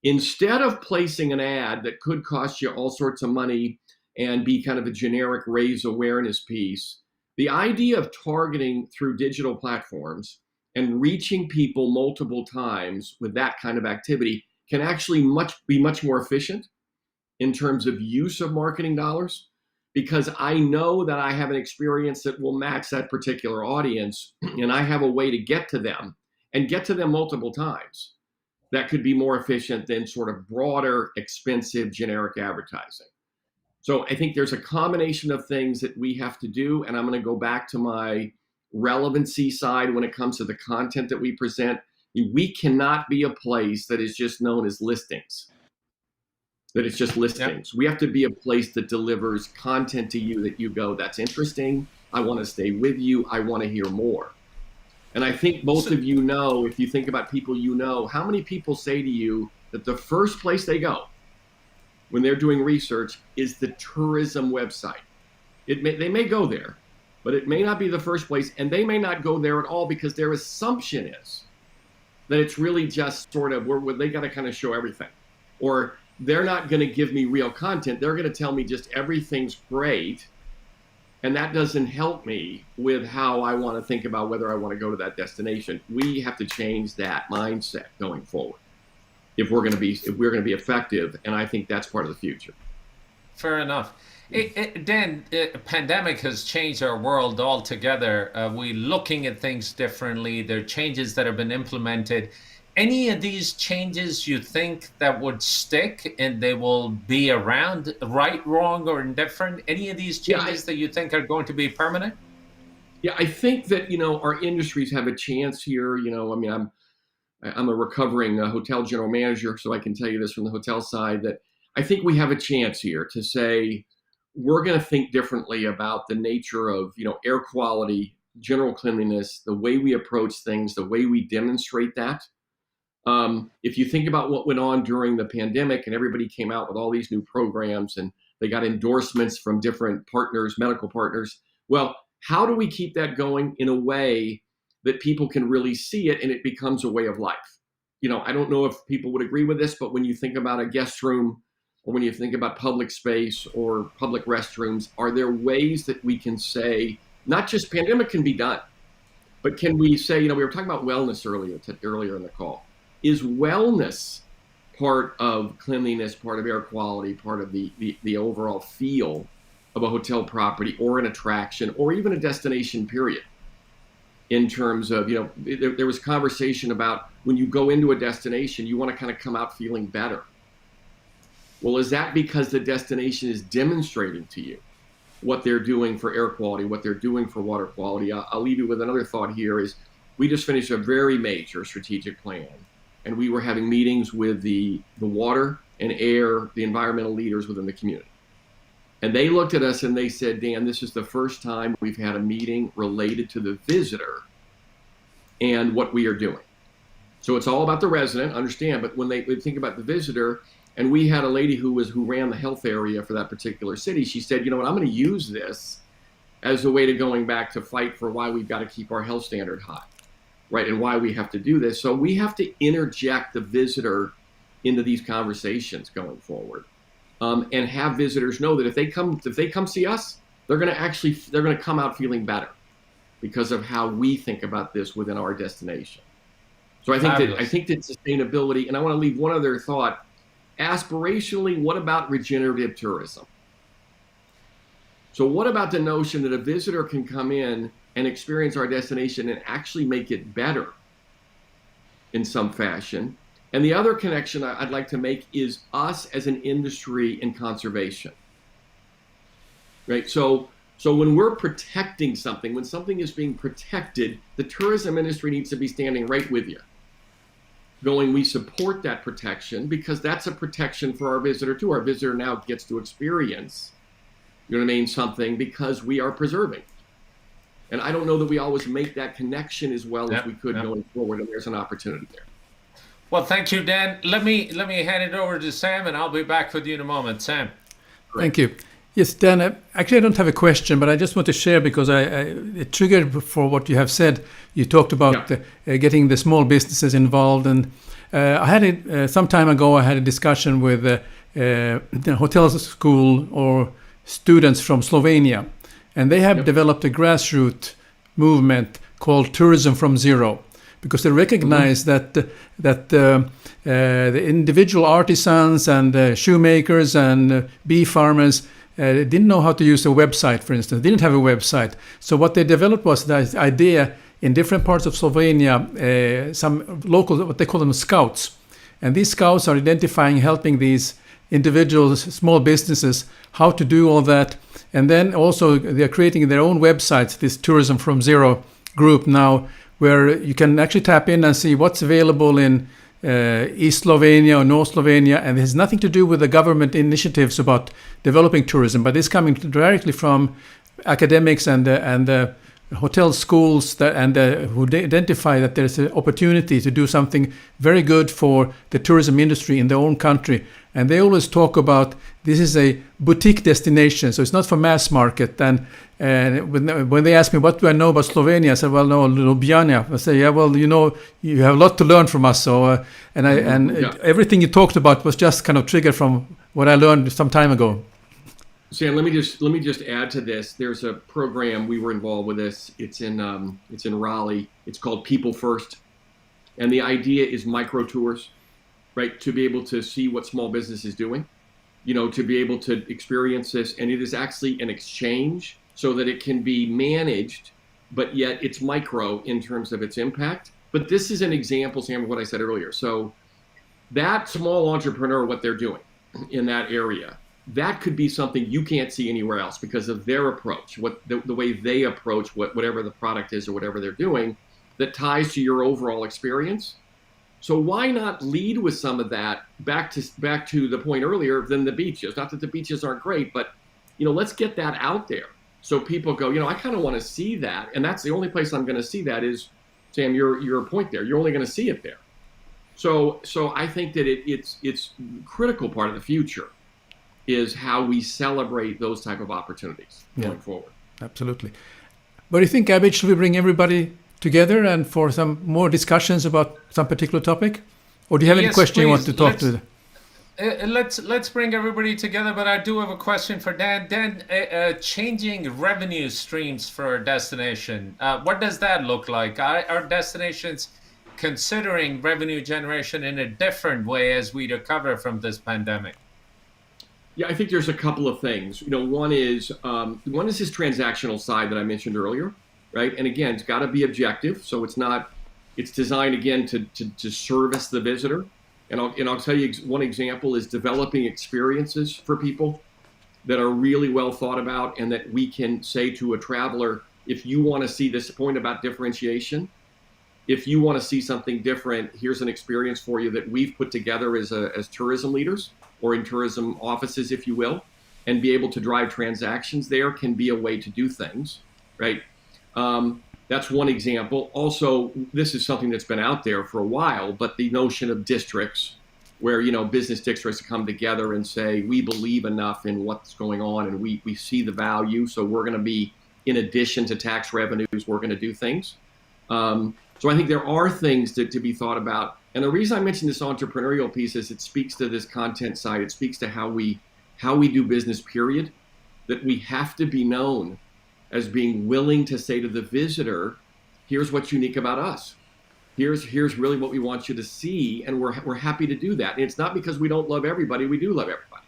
Instead of placing an ad that could cost you all sorts of money and be kind of a generic raise awareness piece, the idea of targeting through digital platforms and reaching people multiple times with that kind of activity can actually be much more efficient in terms of use of marketing dollars, because I know that I have an experience that will match that particular audience, and I have a way to get to them and get to them multiple times that could be more efficient than sort of broader, expensive, generic advertising. So I think there's a combination of things that we have to do, and I'm going to go back to my relevancy side when it comes to the content that we present. We cannot be a place that is just known as listings. That it's just listings. Yep. We have to be a place that delivers content to you that you go, that's interesting. I want to stay with you. I want to hear more. And I think both of you know, if you think about people you know, how many people say to you that the first place they go when they're doing research is the tourism website. They may go there, but it may not be the first place, and they may not go there at all because their assumption is that it's really just sort of where they got to kind of show everything. Or they're not going to give me real content. They're going to tell me just everything's great. And that doesn't help me with how I want to think about whether I want to go to that destination. We have to change that mindset going forward if we're going to be effective. And I think that's part of the future. Fair enough. Dan, the pandemic has changed our world altogether. We're looking at things differently. There are changes that have been implemented. Any of these changes you think that would stick and they will be around, right, wrong, or indifferent? Any of these changes that you think are going to be permanent? Yeah, I think that, our industries have a chance here. I'm a recovering hotel general manager, so I can tell you this from the hotel side, that I think we have a chance here to say, we're going to think differently about the nature of, air quality, general cleanliness, the way we approach things, the way we demonstrate that. If you think about what went on during the pandemic and everybody came out with all these new programs and they got endorsements from different partners, medical partners, well, how do we keep that going in a way that people can really see it and it becomes a way of life? I don't know if people would agree with this, but when you think about a guest room or when you think about public space or public restrooms, are there ways that we can say, not just pandemic can be done, but can we say, we were talking about wellness earlier in the call. Is wellness part of cleanliness, part of air quality, part of the overall feel of a hotel property or an attraction or even a destination period? In terms of, there was conversation about when you go into a destination, you want to kind of come out feeling better. Well, is that because the destination is demonstrating to you what they're doing for air quality, what they're doing for water quality? I'll leave you with another thought here is, we just finished a very major strategic plan, and we were having meetings with the water and air, the environmental leaders within the community. And they looked at us and they said, Dan, this is the first time we've had a meeting related to the visitor and what we are doing. So it's all about the resident, understand, but when they think about the visitor, and we had a lady who ran the health area for that particular city, she said, you know what, I'm going to use this as a way to going back to fight for why we've got to keep our health standard high, right, and why we have to do this. So we have to interject the visitor into these conversations going forward, and have visitors know that if they come see us, they're going to come out feeling better because of how we think about this within our destination. So I think that sustainability, and I want to leave one other thought. Aspirationally, what about regenerative tourism? So what about the notion that a visitor can come in and experience our destination and actually make it better in some fashion? And the other connection I'd like to make is us as an industry in conservation, right? So when we're protecting something, when something is being protected, the tourism industry needs to be standing right with you, going, we support that protection because that's a protection for our visitor too. Our visitor now gets to experience, you know what I mean, something because we are preserving. And I don't know that we always make that connection as well as we could going forward, and there's an opportunity there. Well, thank you, Dan. Let me hand it over to Sam, and I'll be back with you in a moment. Sam. Thank you. Yes, Dan, actually I don't have a question, but I just want to share because it triggered for what you have said. You talked about getting the small businesses involved, and I had some time ago I had a discussion with the hotel school or students from Slovenia, and they have developed a grassroots movement called Tourism from Zero, because they recognize that the individual artisans and shoemakers and bee farmers didn't know how to use a website, for instance, didn't have a website. So what they developed was the idea in different parts of Slovenia, some local, what they call them scouts. And these scouts are identifying, helping these individuals, small businesses, how to do all that. And then also they're creating their own websites, this Tourism from Zero group now, where you can actually tap in and see what's available in East Slovenia or North Slovenia, and it has nothing to do with the government initiatives about developing tourism, but it's coming directly from academics and the hotel schools who identify that there's an opportunity to do something very good for the tourism industry in their own country. And they always talk about this is a boutique destination, so it's not for mass market. And when they ask me, what do I know about Slovenia? I said, well, no, Ljubljana. I say, yeah, well, you know, you have a lot to learn from us. So, everything you talked about was just kind of triggered from what I learned some time ago. Sam, let me just add to this. There's a program we were involved with this. It's in Raleigh. It's called People First, and the idea is micro tours, right? To be able to see what small business is doing, you know, to be able to experience this, and it is actually an exchange so that it can be managed, but yet it's micro in terms of its impact. But this is an example, Sam, of what I said earlier. So that small entrepreneur, what they're doing in that area, that could be something you can't see anywhere else because of their approach, the way they approach whatever the product is or whatever they're doing, that ties to your overall experience. So why not lead with some of that back to the point earlier than the beaches? Not that the beaches aren't great, but you know, let's get that out there so people go, you know, I kind of want to see that, and that's the only place I'm going to see that is, Sam, your point there. You're only going to see it there. So I think that it's critical part of the future is how we celebrate those type of opportunities going forward. Absolutely. What do you think, Abid? Should we bring everybody together and for some more discussions about some particular topic? Or do you have any question you want to talk to? Let's bring everybody together, but I do have a question for Dan. Dan, changing revenue streams for a destination, what does that look like? Are destinations considering revenue generation in a different way as we recover from this pandemic? Yeah, I think there's a couple of things. You know, one is this transactional side that I mentioned earlier, right? And again, it's got to be objective. So it's designed again to service the visitor. And I'll tell you one example is developing experiences for people that are really well thought about, and that we can say to a traveler, if you want to see this point about differentiation, if you want to see something different, here's an experience for you that we've put together as tourism leaders or in tourism offices, if you will, and be able to drive transactions there can be a way to do things, right? That's one example. Also, this is something that's been out there for a while, but the notion of districts where, business districts come together and say, we believe enough in what's going on and we see the value. So we're going to be, in addition to tax revenues, we're going to do things. So I think there are things to be thought about. And the reason I mentioned this entrepreneurial piece is it speaks to this content side. It speaks to how we do business, period, that we have to be known as being willing to say to the visitor, here's what's unique about us. Here's really what we want you to see. And we're happy to do that. And it's not because we don't love everybody. We do love everybody.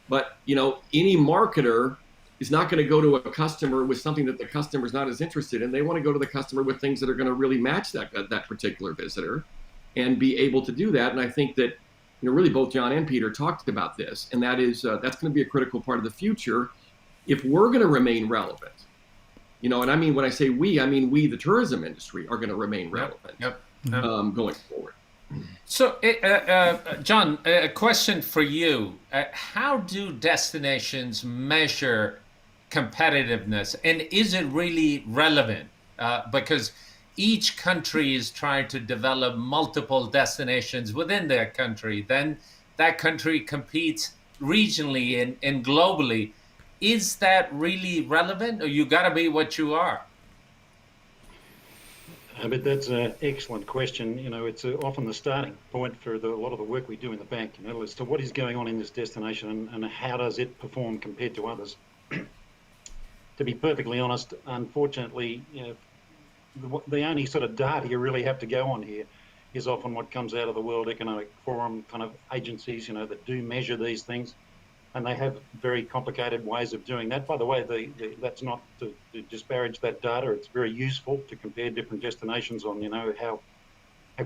But, any marketer is not going to go to a customer with something that the customer's not as interested in. They want to go to the customer with things that are going to really match that particular visitor and be able to do that. And I think that, really both John and Peter talked about this, and that is, that's going to be a critical part of the future if we're going to remain relevant. And I mean, when I say we, I mean we, the tourism industry, are going to remain relevant going forward. So, John, a question for you. How do destinations measure competitiveness, and is it really relevant? Because each country is trying to develop multiple destinations within their country. Then that country competes regionally and globally. Is that really relevant, or you got to be what you are? But that's an excellent question. It's often the starting point for a lot of the work we do in the bank, as to what is going on in this destination and how does it perform compared to others. To be perfectly honest, unfortunately, the only sort of data you really have to go on here is often what comes out of the World Economic Forum kind of agencies, that do measure these things. And they have very complicated ways of doing that. By the way, that's not to disparage that data. It's very useful to compare different destinations on, how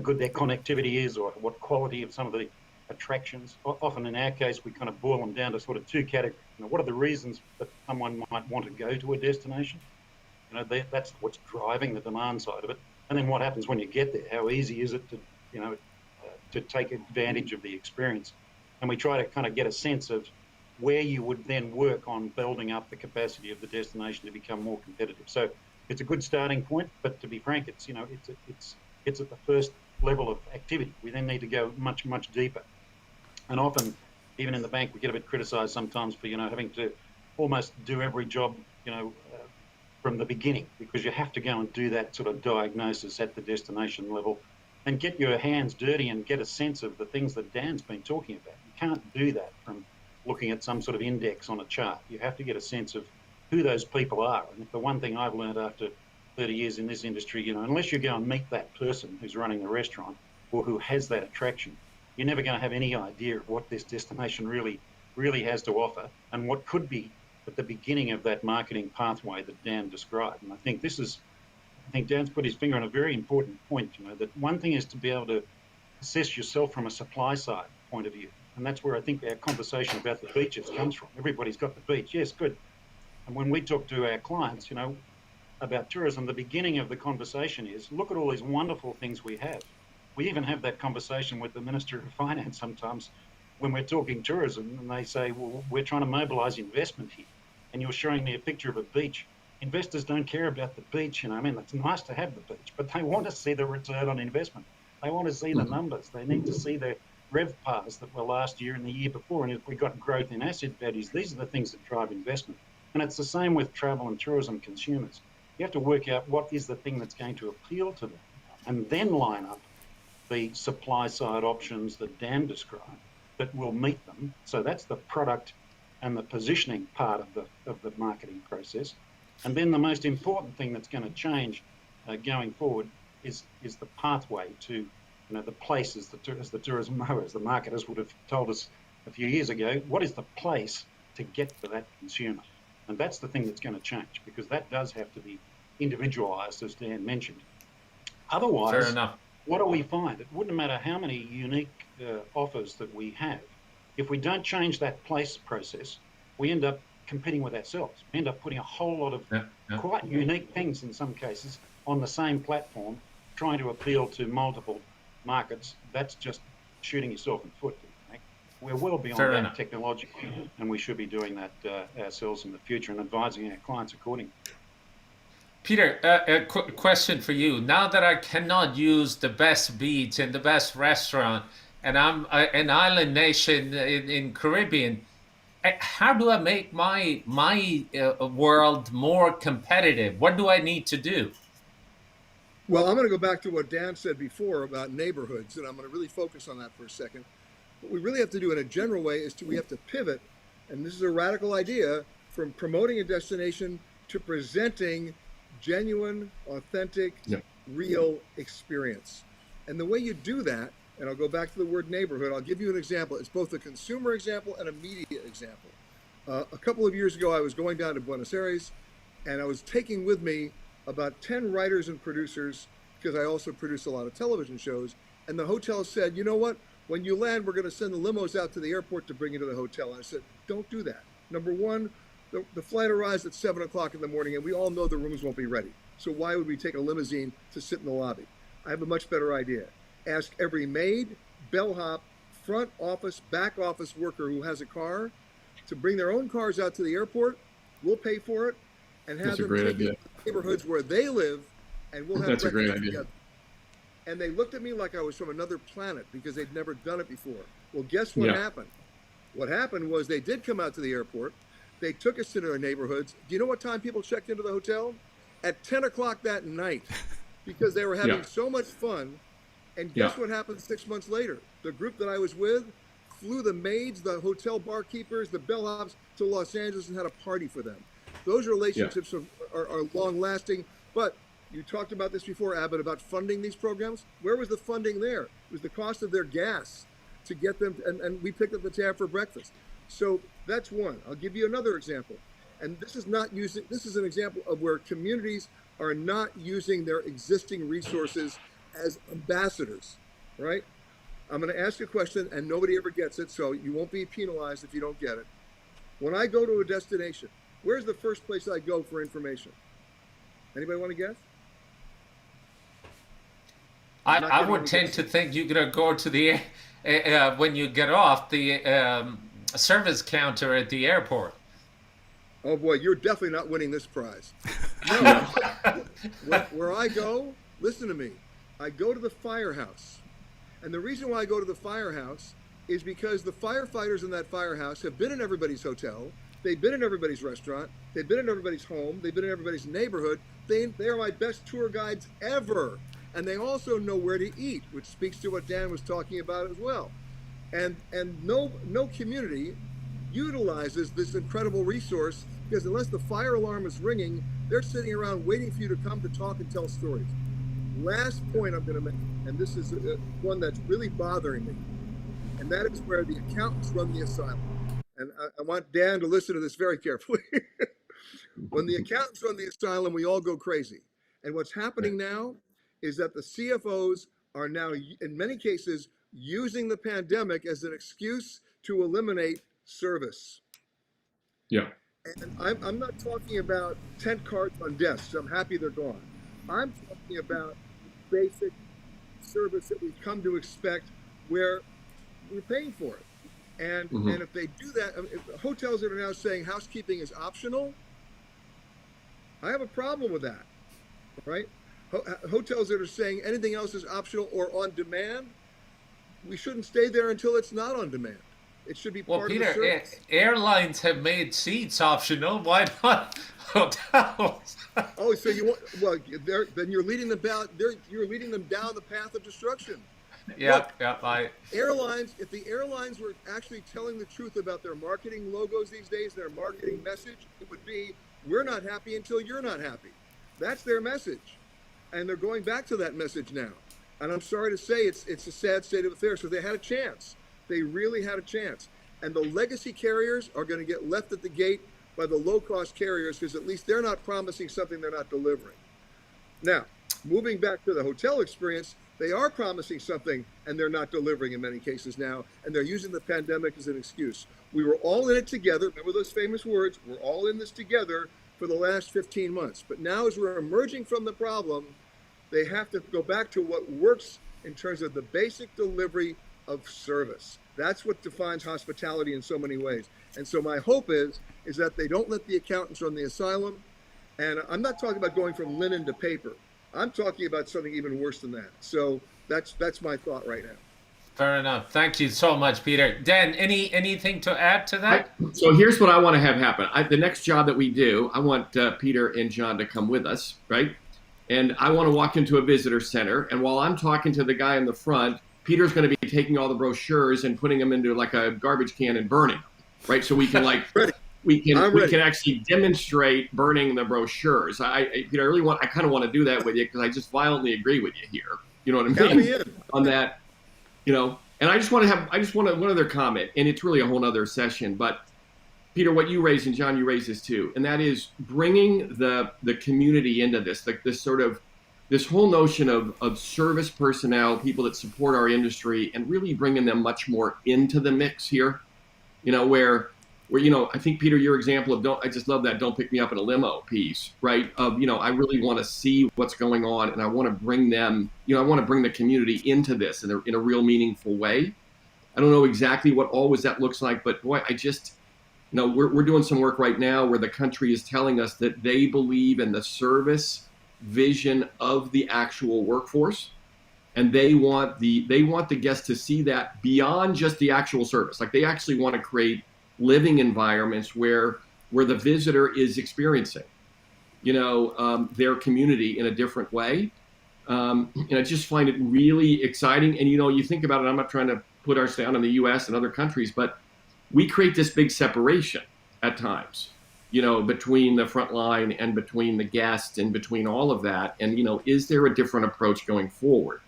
good their connectivity is or what quality of some of the attractions. Often in our case, we kind of boil them down to sort of two categories. What are the reasons that someone might want to go to a destination? That's what's driving the demand side of it. And then what happens when you get there? How easy is it to take advantage of the experience? And we try to kind of get a sense of where you would then work on building up the capacity of the destination to become more competitive. So it's a good starting point, but to be frank, it's at the first level of activity. We then need to go much, much deeper. And often, even in the bank, we get a bit criticized sometimes for, having to almost do every job, from the beginning, because you have to go and do that sort of diagnosis at the destination level and get your hands dirty and get a sense of the things that Dan's been talking about. You can't do that from looking at some sort of index on a chart. You have to get a sense of who those people are. And the one thing I've learned after 30 years in this industry, unless you go and meet that person who's running the restaurant or who has that attraction, you're never going to have any idea of what this destination really has to offer and what could be at the beginning of that marketing pathway that Dan described. And I think Dan's put his finger on a very important point, that one thing is to be able to assess yourself from a supply side point of view. And that's where I think our conversation about the beaches comes from. Everybody's got the beach. Yes, good. And when we talk to our clients, about tourism, the beginning of the conversation is, look at all these wonderful things we have. We even have that conversation with the Minister of Finance sometimes when we're talking tourism, and they say, well, we're trying to mobilize investment here. And you're showing me a picture of a beach. Investors don't care about the beach. It's nice to have the beach, but they want to see the return on investment. They want to see the numbers. They need to see the RevPARs that were last year and the year before. And if we got growth in asset values, these are the things that drive investment. And it's the same with travel and tourism consumers. You have to work out what is the thing that's going to appeal to them and then line up the supply side options that Dan described that will meet them. So that's the product and the positioning part of the marketing process. And then the most important thing that's going to change going forward is the pathway to the places, as the tourism mowers, the marketers would have told us a few years ago, what is the place to get to that consumer? And that's the thing that's going to change, because that does have to be individualized, as Dan mentioned. Otherwise, fair enough. What do we find? It wouldn't matter how many unique offers that we have. If we don't change that place process, we end up competing with ourselves. We end up putting a whole lot of quite unique things in some cases on the same platform, trying to appeal to multiple markets, that's just shooting yourself in the foot. We're well beyond Fair that enough. technologically, and we should be doing that ourselves in the future and advising our clients accordingly. Peter, a question for you. Now that I cannot use the best beach and the best restaurant, and I'm an island nation in Caribbean, how do I make my world more competitive? What do I need to do? Well, I'm going to go back to what Dan said before about neighborhoods, and I'm going to really focus on that for a second. What we really have to do in a general way is we have to pivot, and this is a radical idea, from promoting a destination to presenting genuine, authentic, real experience. And the way you do that, and I'll go back to the word neighborhood, I'll give you an example. It's both a consumer example and a media example. A couple of years ago, I was going down to Buenos Aires, and I was taking with me about 10 writers and producers, because I also produce a lot of television shows. And the hotel said, you know what? When you land, we're going to send the limos out to the airport to bring you to the hotel. And I said, don't do that. Number one, the flight arrives at 7 o'clock in the morning, and we all know the rooms won't be ready. So why would we take a limousine to sit in the lobby? I have a much better idea. Ask every maid, bellhop, front office, back office worker who has a car to bring their own cars out to the airport. We'll pay for it, and have them take it to the neighborhoods where they live, and we'll have That's a great breakfast idea. together. And they looked at me like I was from another planet because they'd never done it before. Well, guess what happened? What happened was they did come out to the airport. They took us to their neighborhoods. Do you know what time people checked into the hotel? At 10 o'clock that night, because they were having so much fun. And guess what happened 6 months later? The group that I was with flew the maids, the hotel barkeepers, the bellhops to Los Angeles and had a party for them. Those relationships are long lasting. But you talked about this before, Abbott, about funding these programs. Where was the funding there? It was the cost of their gas to get them, and we picked up the tab for breakfast. So that's one. I'll give you another example. And this is an example of where communities are not using their existing resources as ambassadors, right? I'm going to ask a question, and nobody ever gets it, so you won't be penalized if you don't get it. When I go to a destination, where's the first place I go for information? Anybody want to guess? I would tend to think you're going to go to the, when you get off, the service counter at the airport. Oh boy, you're definitely not winning this prize. No, where I go, listen to me, I go to the firehouse. And the reason why I go to the firehouse is because the firefighters in that firehouse have been in everybody's hotel, they've been in everybody's restaurant, they've been in everybody's home, they've been in everybody's neighborhood. They are my best tour guides ever. And they also know where to eat, which speaks to what Dan was talking about as well. And no community utilizes this incredible resource, because unless the fire alarm is ringing, they're sitting around waiting for you to come to talk and tell stories. Last point I'm going to make, and this is one that's really bothering me, and that is where the accountants run the asylum. And I want Dan to listen to this very carefully. When the accountants run the asylum, we all go crazy. And what's happening now is that the CFOs are now, in many cases, using the pandemic as an excuse to eliminate service. Yeah. And I'm not talking about tent cards on desks. I'm happy they're gone. I'm talking about basic service that we've come to expect, where we're paying for it. And and if they do that, if hotels that are now saying housekeeping is optional, I have a problem with that, right? Hotels that are saying anything else is optional or on demand, we shouldn't stay there until it's not on demand. It should be part of the service. Airlines have made seats optional. Why not hotels? Oh, so you want? Well, then you're leading them down. You're leading them down the path of destruction. Yeah, Look, airlines. If the airlines were actually telling the truth about their marketing logos these days, their marketing message, it would be, "We're not happy until you're not happy." That's their message, and they're going back to that message now. And I'm sorry to say, it's a sad state of affairs. So they had a chance. They really had a chance. And the legacy carriers are going to get left at the gate by the low-cost carriers, because at least they're not promising something they're not delivering. Now, moving back to the hotel experience, they are promising something and they're not delivering in many cases now, and they're using the pandemic as an excuse. We were all in it together. Remember those famous words? We're all in this together for the last 15 months. But now, as we're emerging from the problem, They have to go back to what works in terms of the basic delivery of service. That's what defines hospitality in so many ways. And so my hope is that they don't let the accountants run the asylum. And I'm not talking about going from linen to paper. I'm talking about something even worse than that. So that's my thought right now. Fair enough. Thank you so much, Peter. Dan, anything to add to that? So here's what I want to have happen. The next job that we do, I want Peter and John to come with us, right? And I want to walk into a visitor center. And while I'm talking to the guy in the front, Peter's going to be taking all the broshures and putting them into like a garbage can and burning, right? So we can like we can actually demonstrate burning the brochures. Peter, I kind of want to do that with you because I just violently agree with you here. You know what I mean? Count me in. On that, you know. And I just want one other comment, and it's really a whole other session. But Peter, what you raised, and John, you raised this too, and that is bringing the community into this, like this whole notion of service personnel, people that support our industry, and really bringing them much more into the mix here. You know, where I think, Peter, your example of I just love that "don't pick me up in a limo" piece, right? Of I really want to see what's going on, and I want to bring them, I want to bring the community into this in a real meaningful way. I don't know exactly what always that looks like, but boy, I just, we're doing some work right now where the country is telling us that they believe in the service vision of the actual workforce, and they want the guests to see that beyond just the actual service. Like they actually want to create living environments where the visitor is experiencing, their community in a different way. And I just find it really exciting. And, you think about it, I'm not trying to put us down in the US and other countries, but we create this big separation at times, between the front line and between the guests and between all of that. And, is there a different approach going forward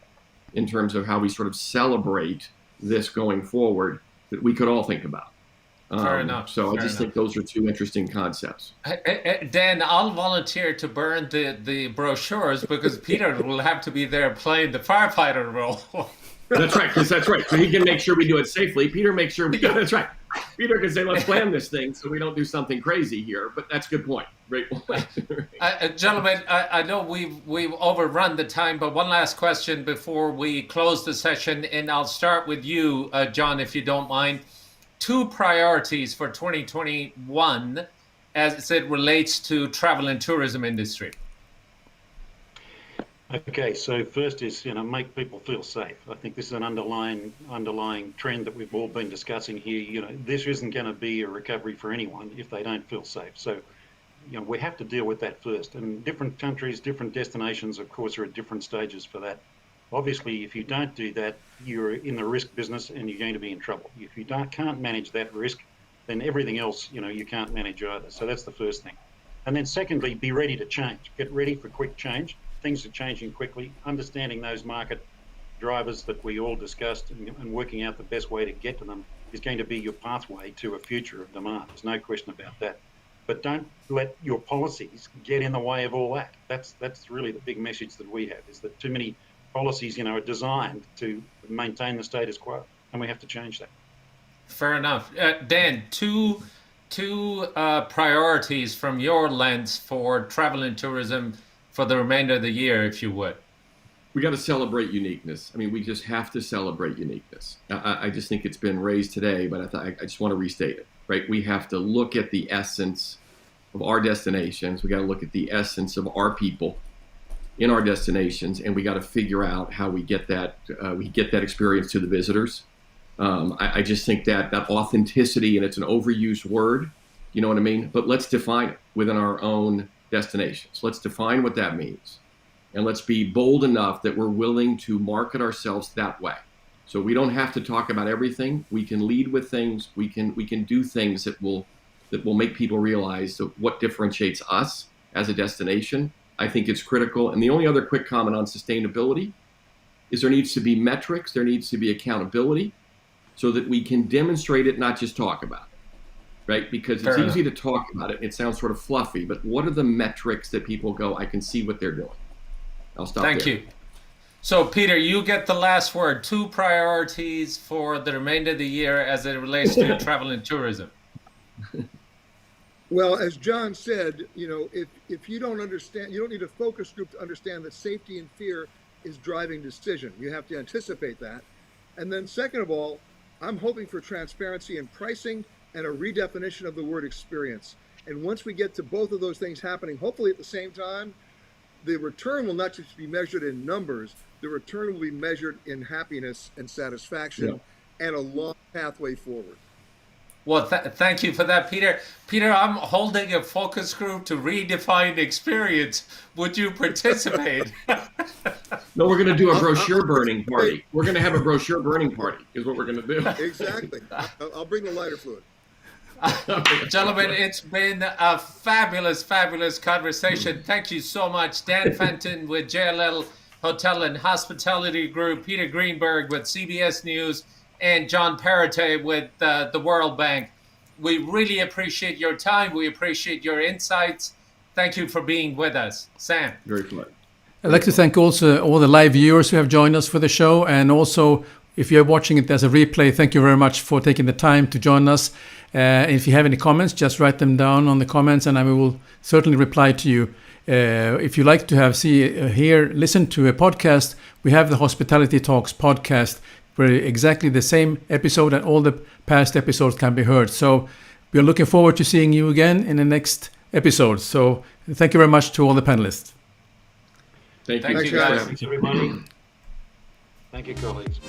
in terms of how we sort of celebrate this going forward that we could all think about? Fair enough. So I just think those are two interesting concepts. Dan, I'll volunteer to burn the brochures because Peter will have to be there playing the firefighter role. That's right, because that's right. So he can make sure we do it safely. Peter makes sure we do it. That's right. Peter can say, let's plan this thing so we don't do something crazy here. But that's a good point. Great point. Gentlemen, I know we've overrun the time, but one last question before we close the session, and I'll start with you, John, if you don't mind. 2 priorities for 2021 as it relates to travel and tourism industry. Okay, so first is, make people feel safe. I think this is an underlying trend that we've all been discussing here. This isn't going to be a recovery for anyone if they don't feel safe. So, we have to deal with that first. And different countries, different destinations, of course, are at different stages for that. Obviously, if you don't do that, you're in the risk business and you're going to be in trouble. If you can't manage that risk, then everything else, you can't manage either. So that's the first thing. And then secondly, be ready to change. Get ready for quick change. Things are changing quickly. Understanding those market drivers that we all discussed and working out the best way to get to them is going to be your pathway to a future of demand. There's no question about that. But don't let your policies get in the way of all that. That's really the big message that we have, is that too many policies, are designed to maintain the status quo, and we have to change that. Fair enough. Dan, two priorities from your lens for travel and tourism for the remainder of the year, if you would. We got to celebrate uniqueness. I mean, we just have to celebrate uniqueness. I just think it's been raised today, but I just want to restate it, right? We have to look at the essence of our destinations. We got to look at the essence of our people in our destinations, and we got to figure out how we get that experience to the visitors. I just think that authenticity, and it's an overused word, you know what I mean? But let's define it within our own destinations. Let's define what that means, and let's be bold enough that we're willing to market ourselves that way. So we don't have to talk about everything. We can lead with things. We can do things that will make people realize what differentiates us as a destination. I think it's critical. And the only other quick comment on sustainability is there needs to be metrics, there needs to be accountability, so that we can demonstrate it, not just talk about it, right? Because it's easy to talk about it. It sounds sort of fluffy, but what are the metrics that people go, I can see what they're doing? I'll stop there. Thank you. So, Peter, you get the last word. 2 priorities for the remainder of the year as it relates to travel and tourism. Well, as John said, if you don't understand, you don't need a focus group to understand that safety and fear is driving decision. You have to anticipate that. And then second of all, I'm hoping for transparency in pricing and a redefinition of the word experience. And once we get to both of those things happening, hopefully at the same time, the return will not just be measured in numbers, the return will be measured in happiness and satisfaction and a long pathway forward. Well, thank you for that, Peter. Peter, I'm holding a focus group to redefine experience. Would you participate? No, we're going to do a brochure burning party. We're going to have a brochure burning party is what we're going to do. Exactly. I'll bring the lighter fluid. Gentlemen, it's been a fabulous, fabulous conversation. Thank you so much. Dan Fenton with JLL Hotel and Hospitality Group, Peter Greenberg with CBS News, and John Perrottet with the World Bank. We really appreciate your time. We appreciate your insights. Thank you for being with us. Sam. Very fun. I'd like to thank also all the live viewers who have joined us for the show. And also, if you're watching it as a replay, thank you very much for taking the time to join us. If you have any comments, just write them down on the comments and I will certainly reply to you. If you like to listen to a podcast, we have the Hospitality Talks podcast, where exactly the same episode and all the past episodes can be heard. So we're looking forward to seeing you again in the next episode. So thank you very much to all the panelists. Thank you. Thank you, guys. Thanks, everybody. Thank you, colleagues.